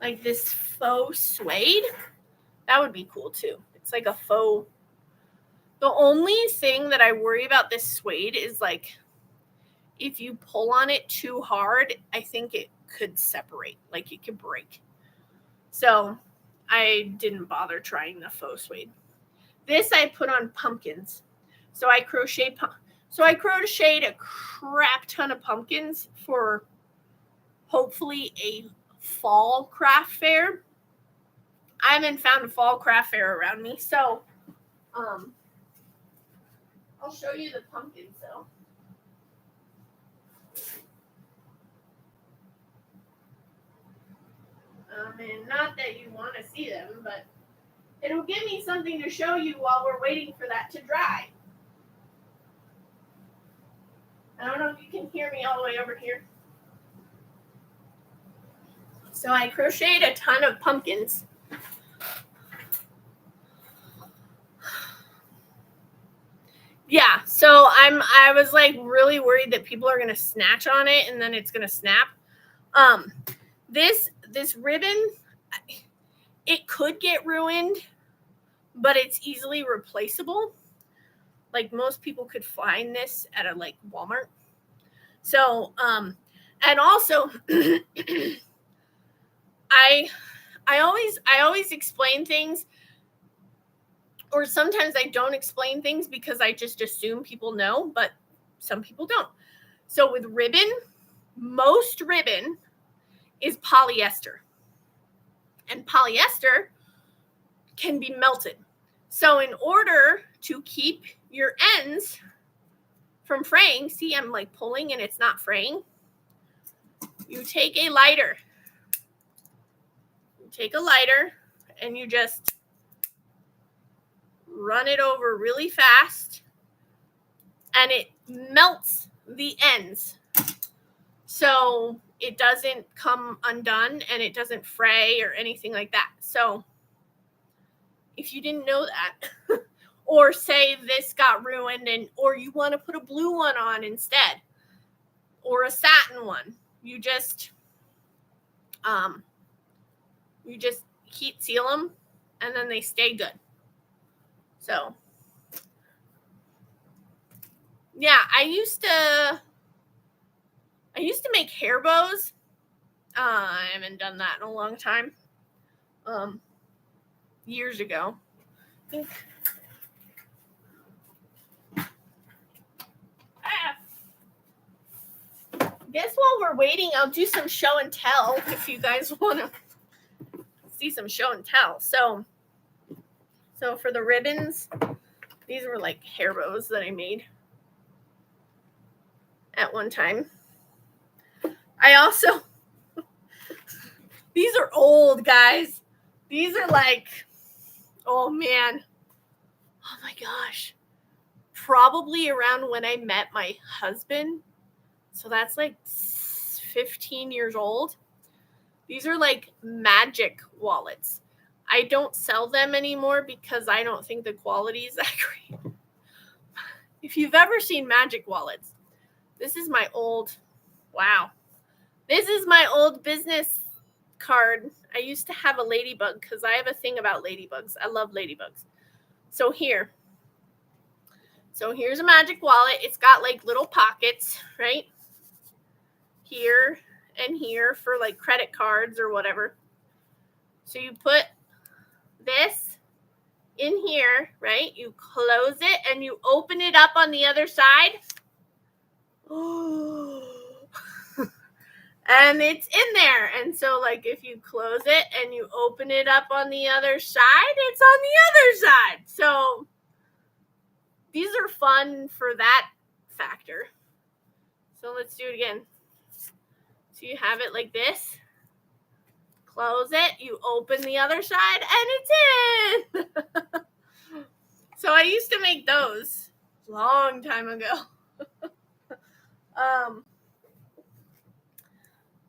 Speaker 1: like this faux suede. That would be cool too. It's like a faux. The only thing that I worry about this suede is like if you pull on it too hard, I think it could separate, like it could break. So I didn't bother trying the faux suede. This I put on pumpkins. So I crocheted a crap ton of pumpkins for hopefully a fall craft fair. I haven't found a fall craft fair around me, so I'll show you the pumpkins though. And not that you want to see them, but it'll give me something to show you while we're waiting for that to dry. I don't know if you can hear me all the way over here. So I crocheted a ton of pumpkins. Yeah, so I was like really worried that people are gonna snatch on it and then it's gonna snap. This ribbon, it could get ruined, but it's easily replaceable. Like most people could find this at a like Walmart. So and also I always explain things, or sometimes I don't explain things because I just assume people know, but some people don't. So with ribbon, most ribbon is polyester. And polyester can be melted. So in order to keep your ends from fraying, see I'm like pulling and it's not fraying, you take a lighter. You take a lighter and you just run it over really fast and it melts the ends. So it doesn't come undone and it doesn't fray or anything like that. So if you didn't know that, or say this got ruined or you want to put a blue one on instead, or a satin one, you just heat seal them and then they stay good. So yeah, I used to make hair bows. I haven't done that in a long time. Years ago. I think. Guess while we're waiting, I'll do some show and tell if you guys want to see some show and tell. So for the ribbons, these were like hair bows that I made at one time. I also, these are old, guys. These are like, oh man, oh my gosh, probably around when I met my husband. So that's like 15 years old. These are like magic wallets. I don't sell them anymore because I don't think the quality is that great. If you've ever seen magic wallets, This is my old, wow. This is my old business card. I used to have a ladybug because I have a thing about ladybugs. I love ladybugs. So here's a magic wallet. It's got like little pockets, right? Here and here for like credit cards or whatever. So you put this in here, right? You close it and you open it up on the other side. And it's in there. And so like if you close it and you open it up on the other side, it's on the other side. So these are fun for that factor. So let's do it again. So you have it like this. Close it, you open the other side, and it's in. So I used to make those a long time ago.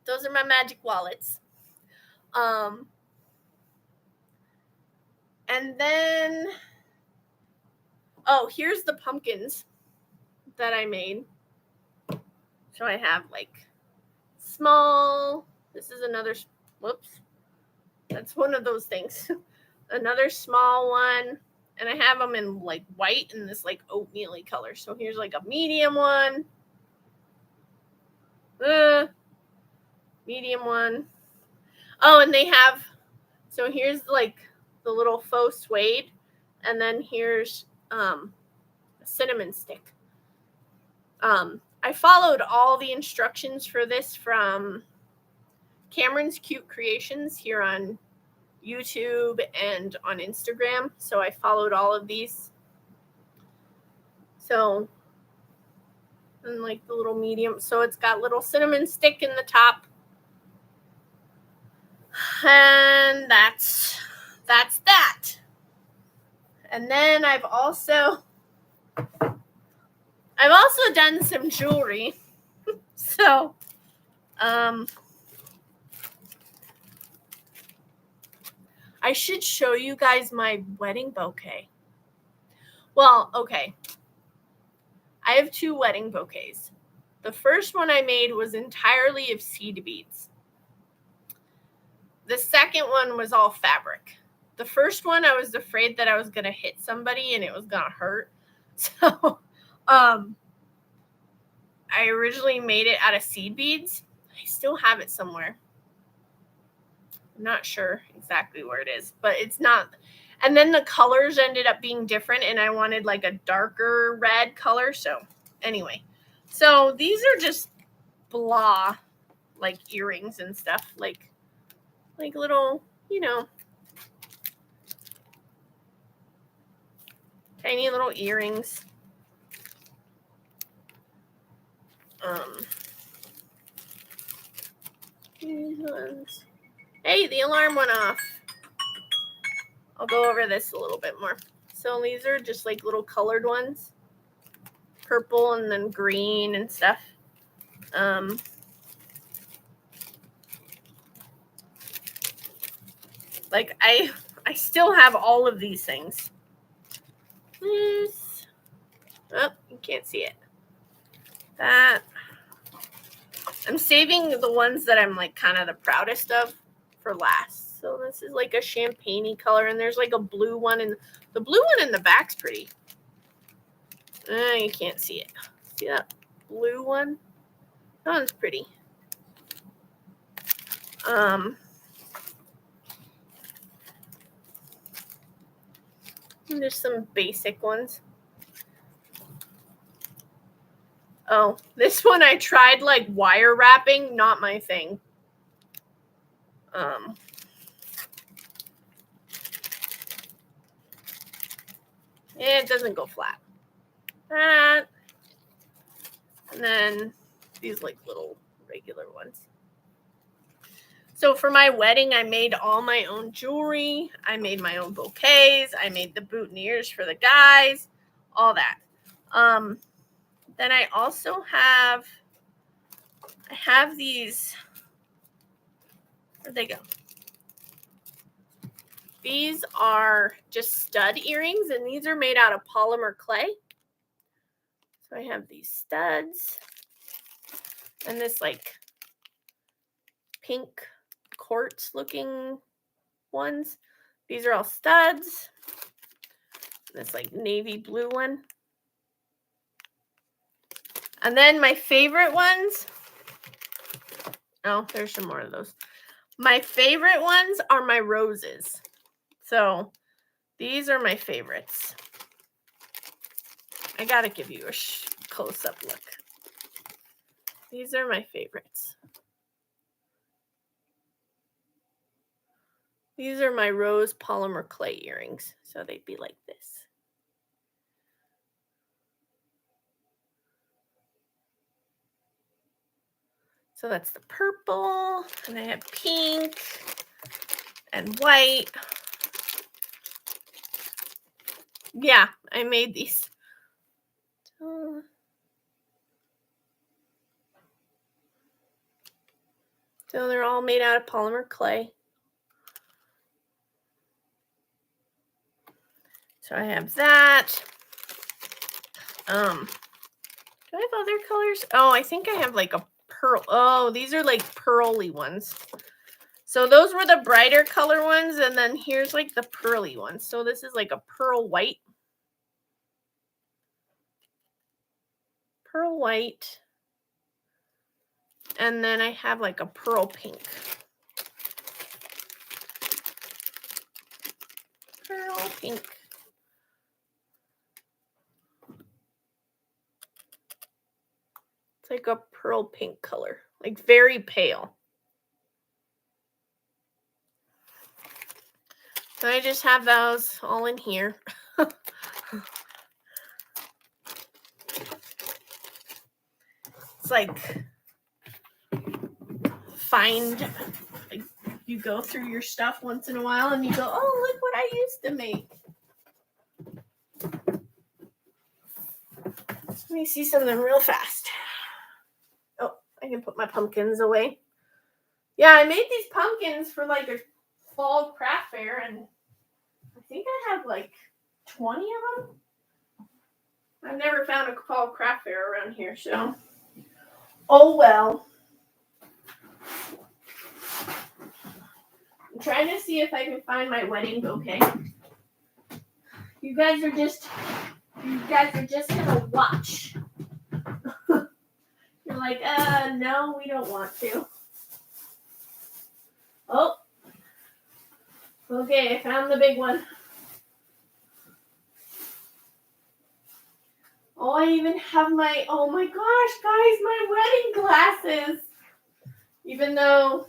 Speaker 1: Those are my magic wallets. And then, here's the pumpkins that I made. So I have like small, this is another, whoops, that's one of those things. Another small one, and I have them in like white and this like oatmeal-y color. So here's like a medium one. Medium one. Oh, and they have, so here's like the little faux suede, and then here's a cinnamon stick. I followed all the instructions for this from Cameron's Cute Creations here on YouTube and on Instagram. So I followed all of these. So, and like the little medium. So it's got little cinnamon stick in the top. And that's that. And then I've also done some jewelry. So, I should show you guys my wedding bouquet. Well, okay. I have 2 wedding bouquets. The first one I made was entirely of seed beads. The second one was all fabric. The first one, I was afraid that I was going to hit somebody and it was going to hurt. So, I originally made it out of seed beads. I still have it somewhere. I'm not sure exactly where it is, but it's not. And then the colors ended up being different, and I wanted like a darker red color. So anyway, so these are just blah, like earrings and stuff, like little, tiny little earrings. These ones. Hey, the alarm went off. I'll go over this a little bit more. So these are just like little colored ones. Purple and then green and stuff. Like I still have all of these things. This. Oh, you can't see it. That. I'm saving the ones that I'm like kind of the proudest of for last. So this is like a champagne-y color, and there's like a blue one, and the blue one in the back's pretty. You can't see it. See that blue one? That one's pretty. And there's some basic ones. Oh, this one I tried like wire wrapping, not my thing. It doesn't go flat. That. And then these like little regular ones. So for my wedding, I made all my own jewelry. I made my own bouquets. I made the boutonnieres for the guys, all that. Then I also have these. Where'd they go? These are just stud earrings, and these are made out of polymer clay. So I have these studs. and this like pink quartz looking ones. These are all studs. This like navy blue one. And then my favorite ones. Oh, there's some more of those. My favorite ones are my roses. So these are my favorites. I gotta give you a close-up look. These are my favorites. These are my rose polymer clay earrings. So they'd be like this. So that's the purple, and I have pink and white. Yeah, I made these. So they're all made out of polymer clay. So I have that. Do I have other colors? Oh, I think I have like a pearl. Oh, these are like pearly ones. So those were the brighter color ones, and then here's like the pearly ones. So this is like a pearl white. Pearl white. And then I have like a pearl pink. Pearl pink. It's like a pearl pink color, like very pale. So I just have those all in here. It's like like you go through your stuff once in a while and you go, oh, look what I used to make. Let me see something real fast. Oh, I can put my pumpkins away. Yeah, I made these pumpkins for like a fall craft fair, and I think I have like 20 of them. I've never found a fall craft fair around here, so oh well. I'm trying to see if I can find my wedding bouquet. You guys are just gonna watch. You're like, no, we don't want to. Oh, okay, I found the big one. Oh, I even have oh my gosh, guys, my wedding glasses. Even though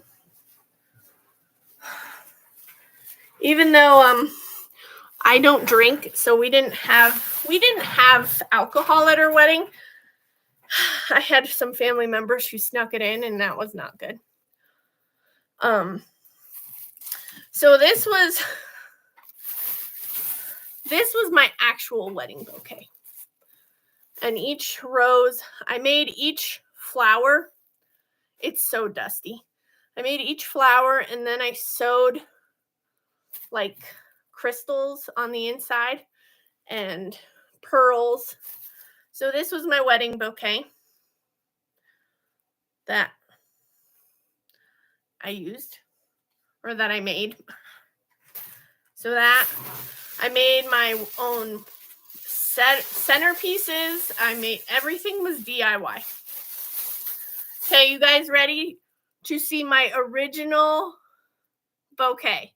Speaker 1: I don't drink, so we didn't have alcohol at our wedding. I had some family members who snuck it in, and that was not good. So this was my actual wedding bouquet. And each rose, I made each flower. It's so dusty. I made each flower, and then I sewed like crystals on the inside and pearls. So this was my wedding bouquet that I used, or that I made. So that I made my own centerpieces. Everything was DIY. Okay, you guys ready to see my original bouquet?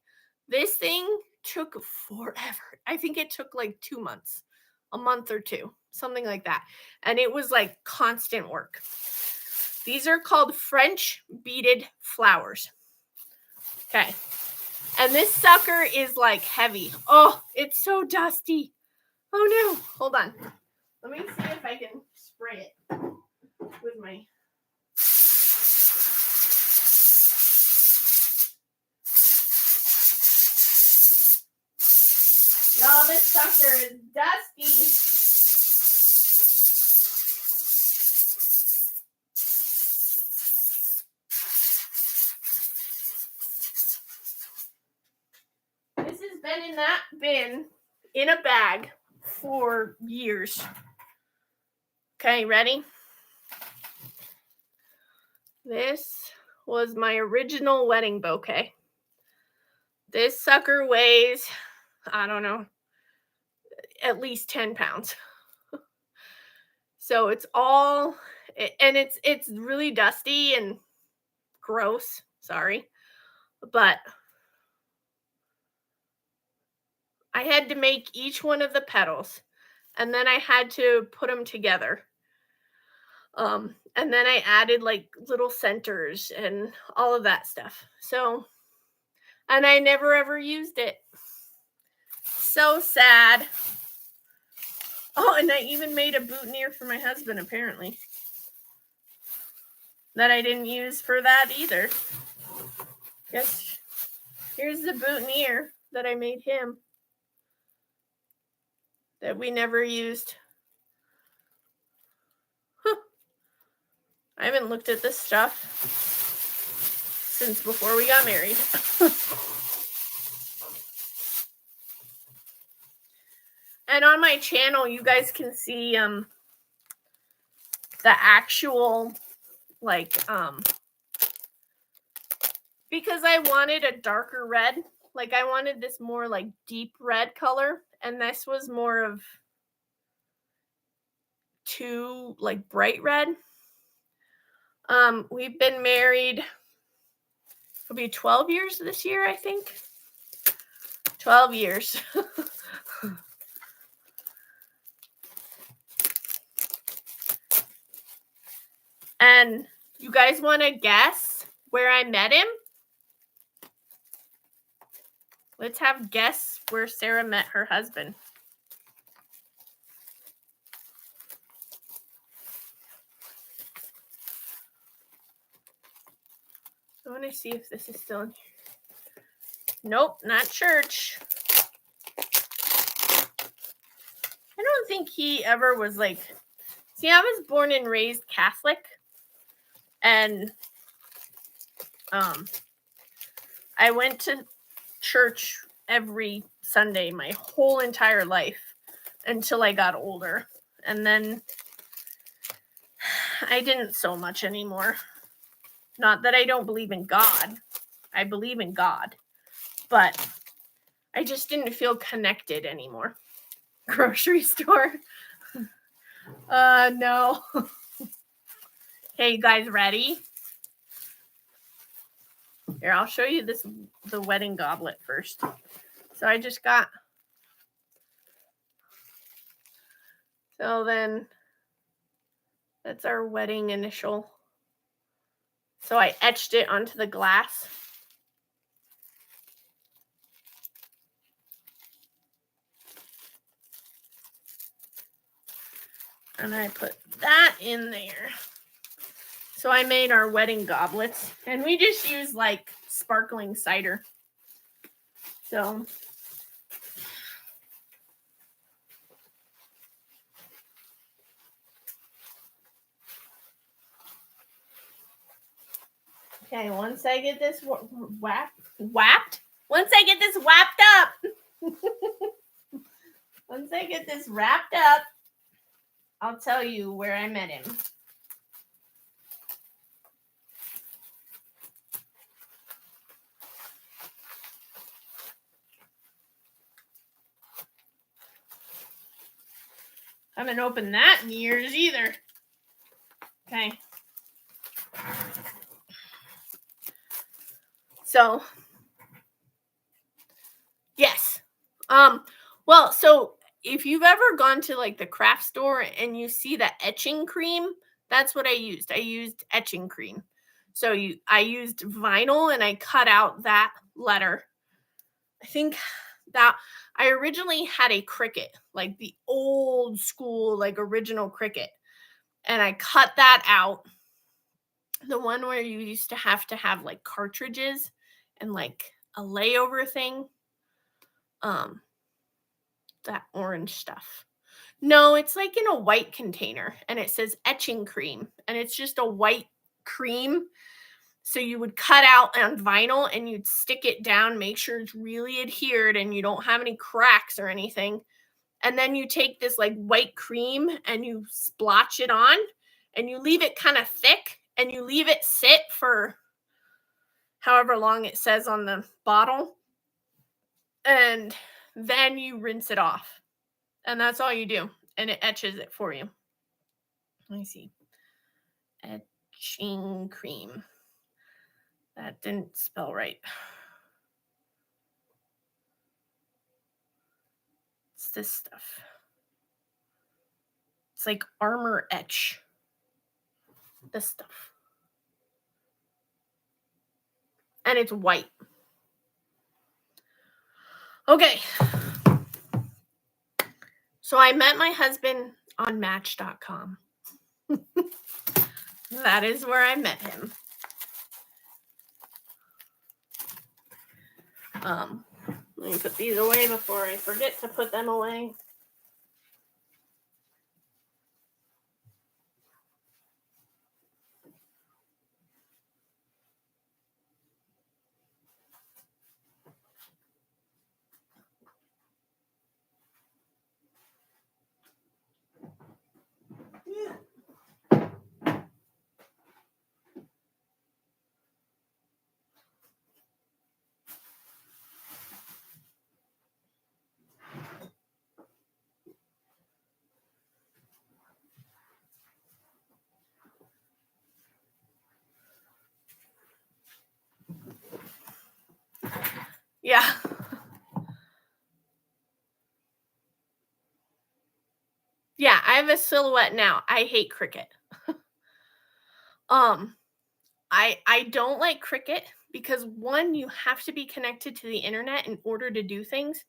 Speaker 1: This thing took forever. I think it took like 2 months, a month or two, something like that. And it was like constant work. These are called French beaded flowers. Okay. And this sucker is like heavy. Oh, it's so dusty. Oh no. Hold on. Let me see if I can spray it with my... Y'all, this sucker is dusty. This has been in that bin in a bag for years. Okay, ready? This was my original wedding bouquet. This sucker weighs, I don't know, at least 10 pounds. So it's all, and it's really dusty and gross. Sorry. But I had to make each one of the petals, and then I had to put them together. And then I added like little centers and all of that stuff. So, and I never ever used it. So sad. Oh, and I even made a boutonniere for my husband, apparently, that I didn't use for that either. Yes, here's the boutonniere that I made him that we never used. Huh. I haven't looked at this stuff since before we got married. And on my channel, you guys can see the actual, like, because I wanted a darker red. Like, I wanted this more like deep red color, and this was more of too like bright red. We've been married, it'll be 12 years this year, I think. 12 years. And you guys want to guess where I met him? Let's have guess where Sarah met her husband. I want to see if this is still in here. Nope, not church. I don't think he ever was like, see, I was born and raised Catholic, and I went to church every Sunday my whole entire life until I got older, and then I didn't so much anymore. Not that I don't believe in God. I believe in God, but I just didn't feel connected anymore. Grocery store. No. Okay, you guys ready? Here, I'll show you the wedding goblet first. So I just got, so then that's our wedding initial. So I etched it onto the glass. And I put that in there. So I made our wedding goblets, and we just use like sparkling cider. So okay, once I get this wrapped, once I get this wrapped up, once I get this wrapped up, I'll tell you where I met him. I haven't opened that in years either. Okay. So, yes. Well, so if you've ever gone to like the craft store and you see the etching cream, that's what I used. I used etching cream. So I used vinyl and I cut out that letter. I think that I originally had a Cricut, like the old school, like original Cricut. And I cut that out. The one where you used to have like cartridges and like a layover thing. That orange stuff. No, it's like in a white container and it says etching cream and it's just a white cream. So you would cut out on vinyl and you'd stick it down, make sure it's really adhered and you don't have any cracks or anything. And then you take this like white cream and you splotch it on and you leave it kind of thick and you leave it sit for however long it says on the bottle, and then you rinse it off. And that's all you do, and it etches it for you. Let me see. Etching cream. That didn't spell right. It's this stuff. It's like Armor Etch. This stuff. And it's white. Okay. So I met my husband on Match.com. That is where I met him. Let me put these away before I forget to put them away. Yeah. Yeah, I have a silhouette now. I hate Cricut. I don't like Cricut because, one, you have to be connected to the internet in order to do things.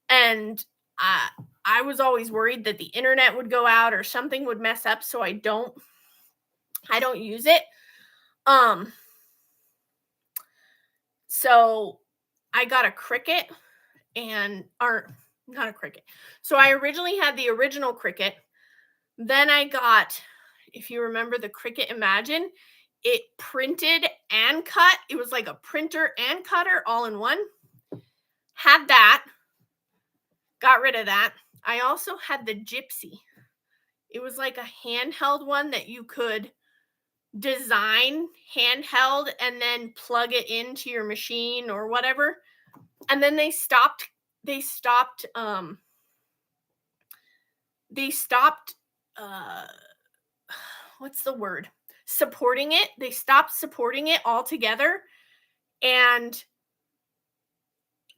Speaker 1: And I was always worried that the internet would go out or something would mess up, so I don't use it. So I got a Cricut not a Cricut. So I originally had the original Cricut. Then I got, if you remember the Cricut Imagine, it printed and cut. It was like a printer and cutter all in one. Had that. Got rid of that. I also had the Gypsy. It was like a handheld one that you could design handheld and then plug it into your machine or whatever. And then they stopped what's the word? Supporting it. They stopped supporting it altogether, and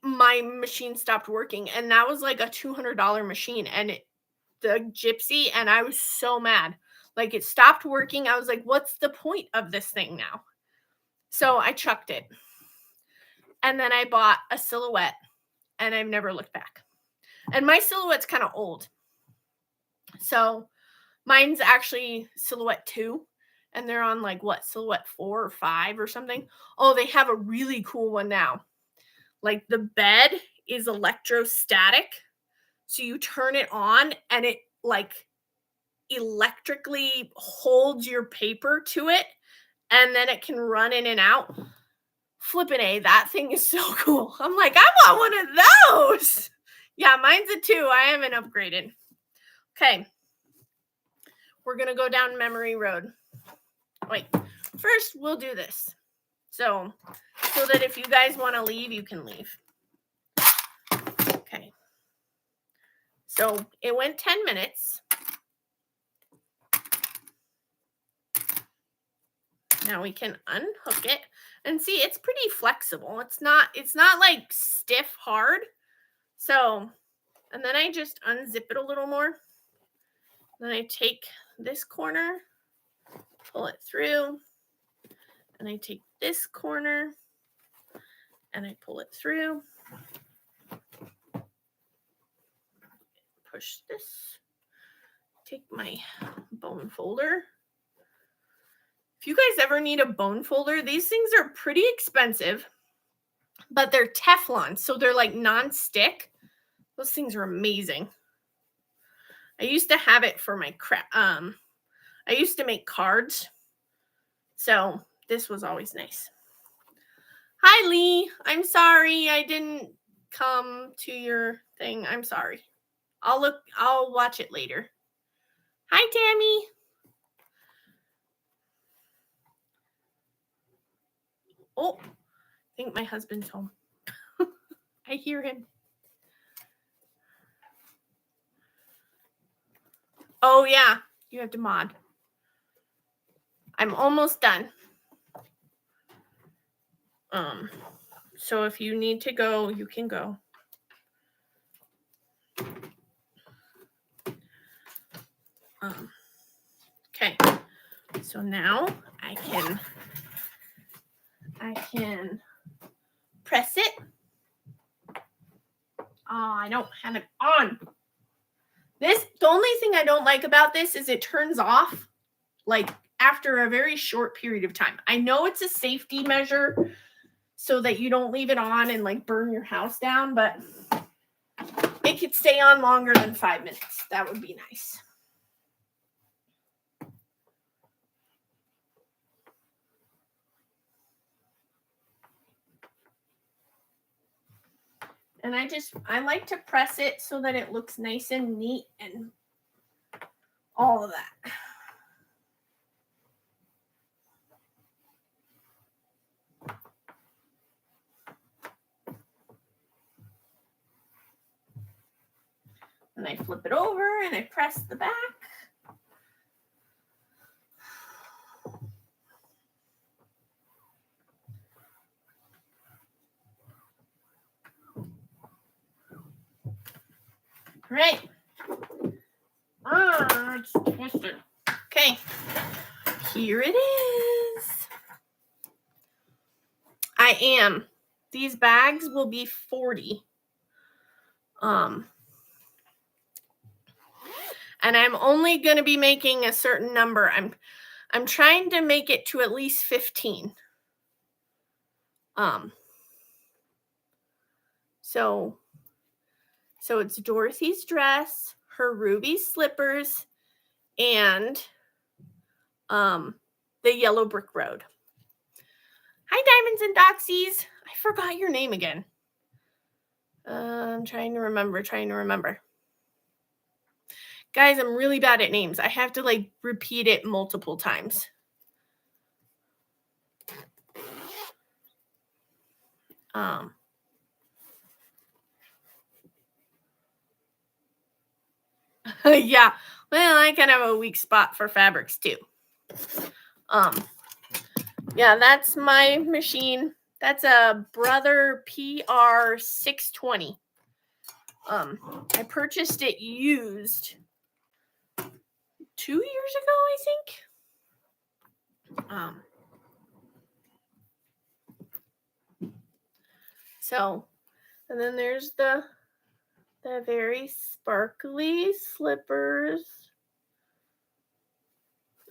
Speaker 1: my machine stopped working. And that was like a $200 machine, and the Gypsy, and I was so mad. Like, it stopped working. I was like, what's the point of this thing now? So I chucked it. And then I bought a Silhouette, and I've never looked back. And my Silhouette's kind of old. So mine's actually Silhouette 2, and they're on like Silhouette 4 or 5 or something. Oh, they have a really cool one now. Like, the bed is electrostatic. So you turn it on and it like electrically holds your paper to it, and then it can run in and out. Flippin' A, that thing is so cool. I'm like, I want one of those. Yeah, mine's a 2. I haven't upgraded. Okay. We're going to go down memory road. Wait, first we'll do this. So that if you guys want to leave, you can leave. Okay. So it went 10 minutes. Now we can unhook it and see it's pretty flexible. It's not like stiff hard. So, and then I just unzip it a little more. Then I take this corner, pull it through, and I take this corner and I pull it through. Push this. Take my bone folder. If you guys ever need a bone folder, these things are pretty expensive, but they're Teflon, so they're like non-stick. Those things are amazing. I used to have it for my I used to make cards, so this was always nice. Hi, Lee. I'm sorry I didn't come to your thing. I'm sorry. I'll watch it later. Hi, Tammy. Oh, I think my husband's home. I hear him. Oh, yeah. You have to mod. I'm almost done. So if you need to go, you can go. Okay. So now I can press it. Oh, I don't have it on. The only thing I don't like about this is it turns off like after a very short period of time. I know it's a safety measure so that you don't leave it on and like burn your house down, but it could stay on longer than 5 minutes. That would be nice. And I like to press it so that it looks nice and neat and all of that. And I flip it over and I press the back. Right. It's twisted. Okay. Here it is. These bags will be 40. And I'm only going to be making a certain number. I'm trying to make it to at least 15. So it's Dorothy's dress, her ruby slippers, and the yellow brick road. Hi, Diamonds and Doxies. I forgot your name again. I'm trying to remember. Guys, I'm really bad at names. I have to like repeat it multiple times. Yeah. Well, I kind of have a weak spot for fabrics too. Yeah, that's my machine. That's a Brother PR 620. I purchased it used 2 years ago, I think. So, and then there's the very sparkly slippers.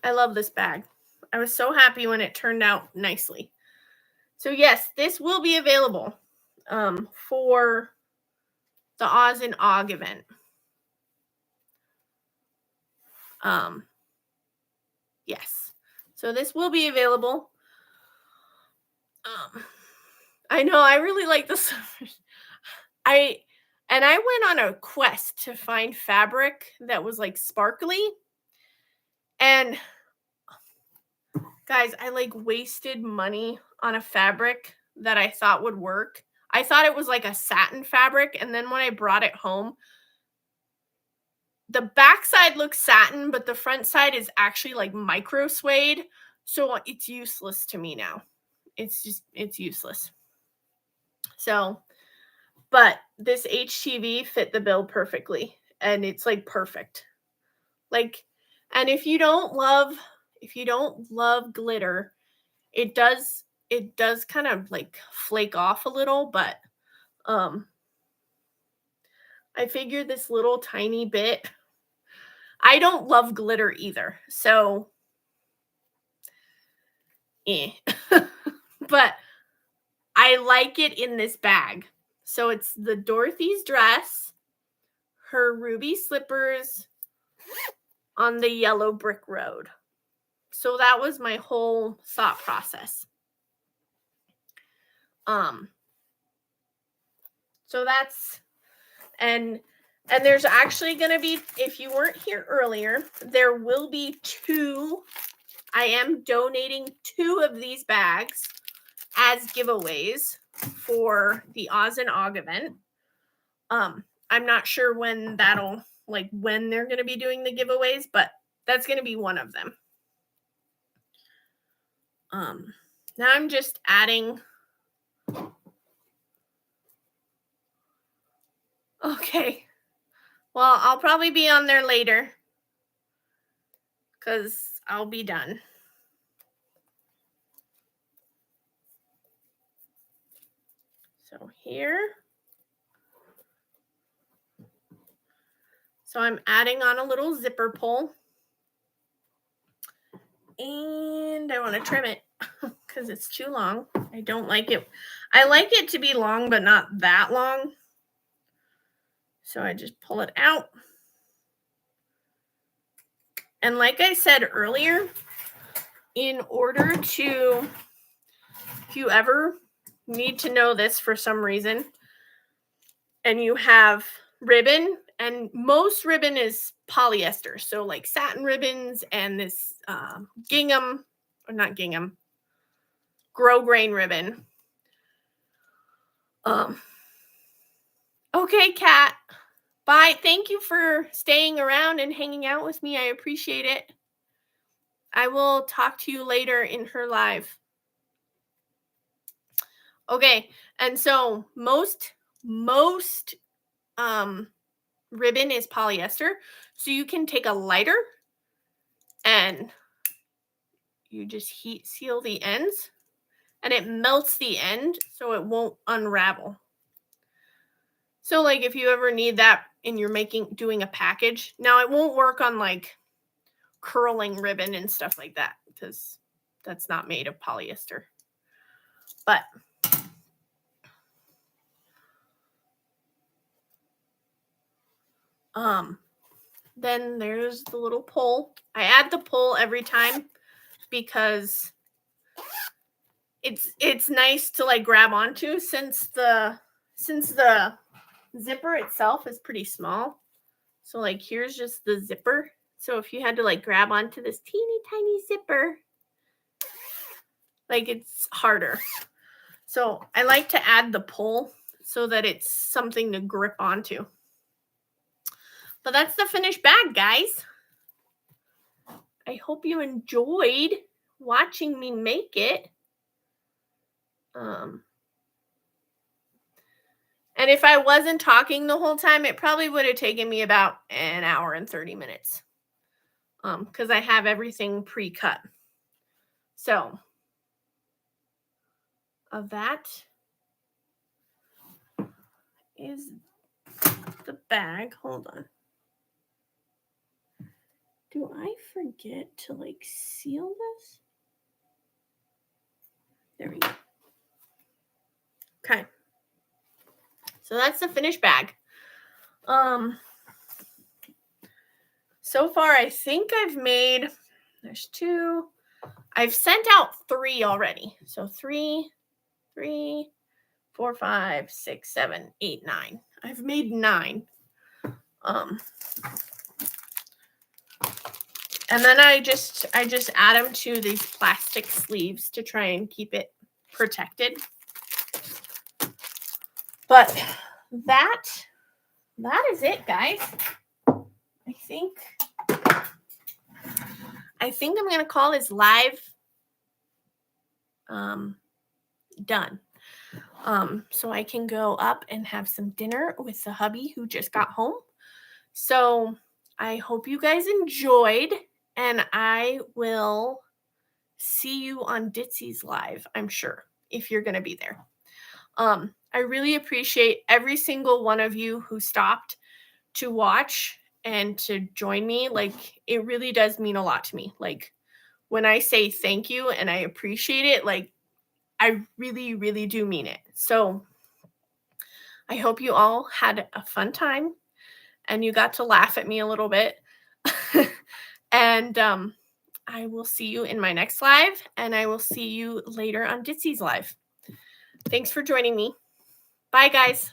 Speaker 1: I love this bag. I was so happy when it turned out nicely. So yes, this will be available for the Oz and Aug event. Yes. So this will be available. I know, I really like this. I went on a quest to find fabric that was like sparkly. And guys, I like wasted money on a fabric that I thought would work. I thought it was like a satin fabric, and then when I brought it home, the back side looks satin, but the front side is actually like micro suede, so it's useless to me now. It's useless. So, but this HTV fit the bill perfectly, and it's like perfect. Like, and if you don't love glitter, it does kind of like flake off a little, but I figured this little tiny bit. I don't love glitter either, so but I like it in this bag. So it's the Dorothy's dress, her ruby slippers on the yellow brick road. So that was my whole thought process. So that's, and there's actually going to be, if you weren't here earlier, there will be 2. I am donating 2 of these bags as giveaways for the Oz and Aug event. I'm not sure when when they're going to be doing the giveaways, but that's going to be one of them. Now I'm just adding. Okay. Well, I'll probably be on there later because I'll be done. So here. So I'm adding on a little zipper pull. And I want to trim it because it's too long. I don't like it. I like it to be long, but not that long. So I just pull it out. And like I said earlier, in order to, if you ever need to know this for some reason, and you have ribbon, and most ribbon is polyester, so like satin ribbons and this gingham, or not gingham, grosgrain ribbon. Okay, Kat. Bye. Thank you for staying around and hanging out with me. I appreciate it. I will talk to you later in her live. Okay, and so most ribbon is polyester, so you can take a lighter and you just heat seal the ends, and it melts the end so it won't unravel. So like if you ever need that and you're doing a package, now it won't work on like curling ribbon and stuff like that because that's not made of polyester. But then there's the little pull. I add the pull every time because it's nice to like grab onto since the zipper itself is pretty small. So like here's just the zipper. So if you had to like grab onto this teeny tiny zipper, like it's harder. So I like to add the pull so that it's something to grip onto. But that's the finished bag, guys. I hope you enjoyed watching me make it. And if I wasn't talking the whole time, it probably would have taken me about an hour and 30 minutes. Because I have everything pre-cut. So, that is the bag. Hold on. Do I forget to like seal this? There we go. Okay. So that's the finished bag. So far I think I've made, there's 2. I've sent out 3 already. So 3, 4, 5, 6, 7, 8, 9. I've made 9. And then I just add them to these plastic sleeves to try and keep it protected. But that is it, guys. I think I'm gonna call this live done. So I can go up and have some dinner with the hubby who just got home. So I hope you guys enjoyed, and I will see you on Ditsy's live, I'm sure, if you're gonna be there. I really appreciate every single one of you who stopped to watch and to join me. Like, it really does mean a lot to me. Like, when I say thank you and I appreciate it, like, I really, really do mean it. So I hope you all had a fun time and you got to laugh at me a little bit. And I will see you in my next live, and I will see you later on Ditsy's live. Thanks for joining me. Bye, guys.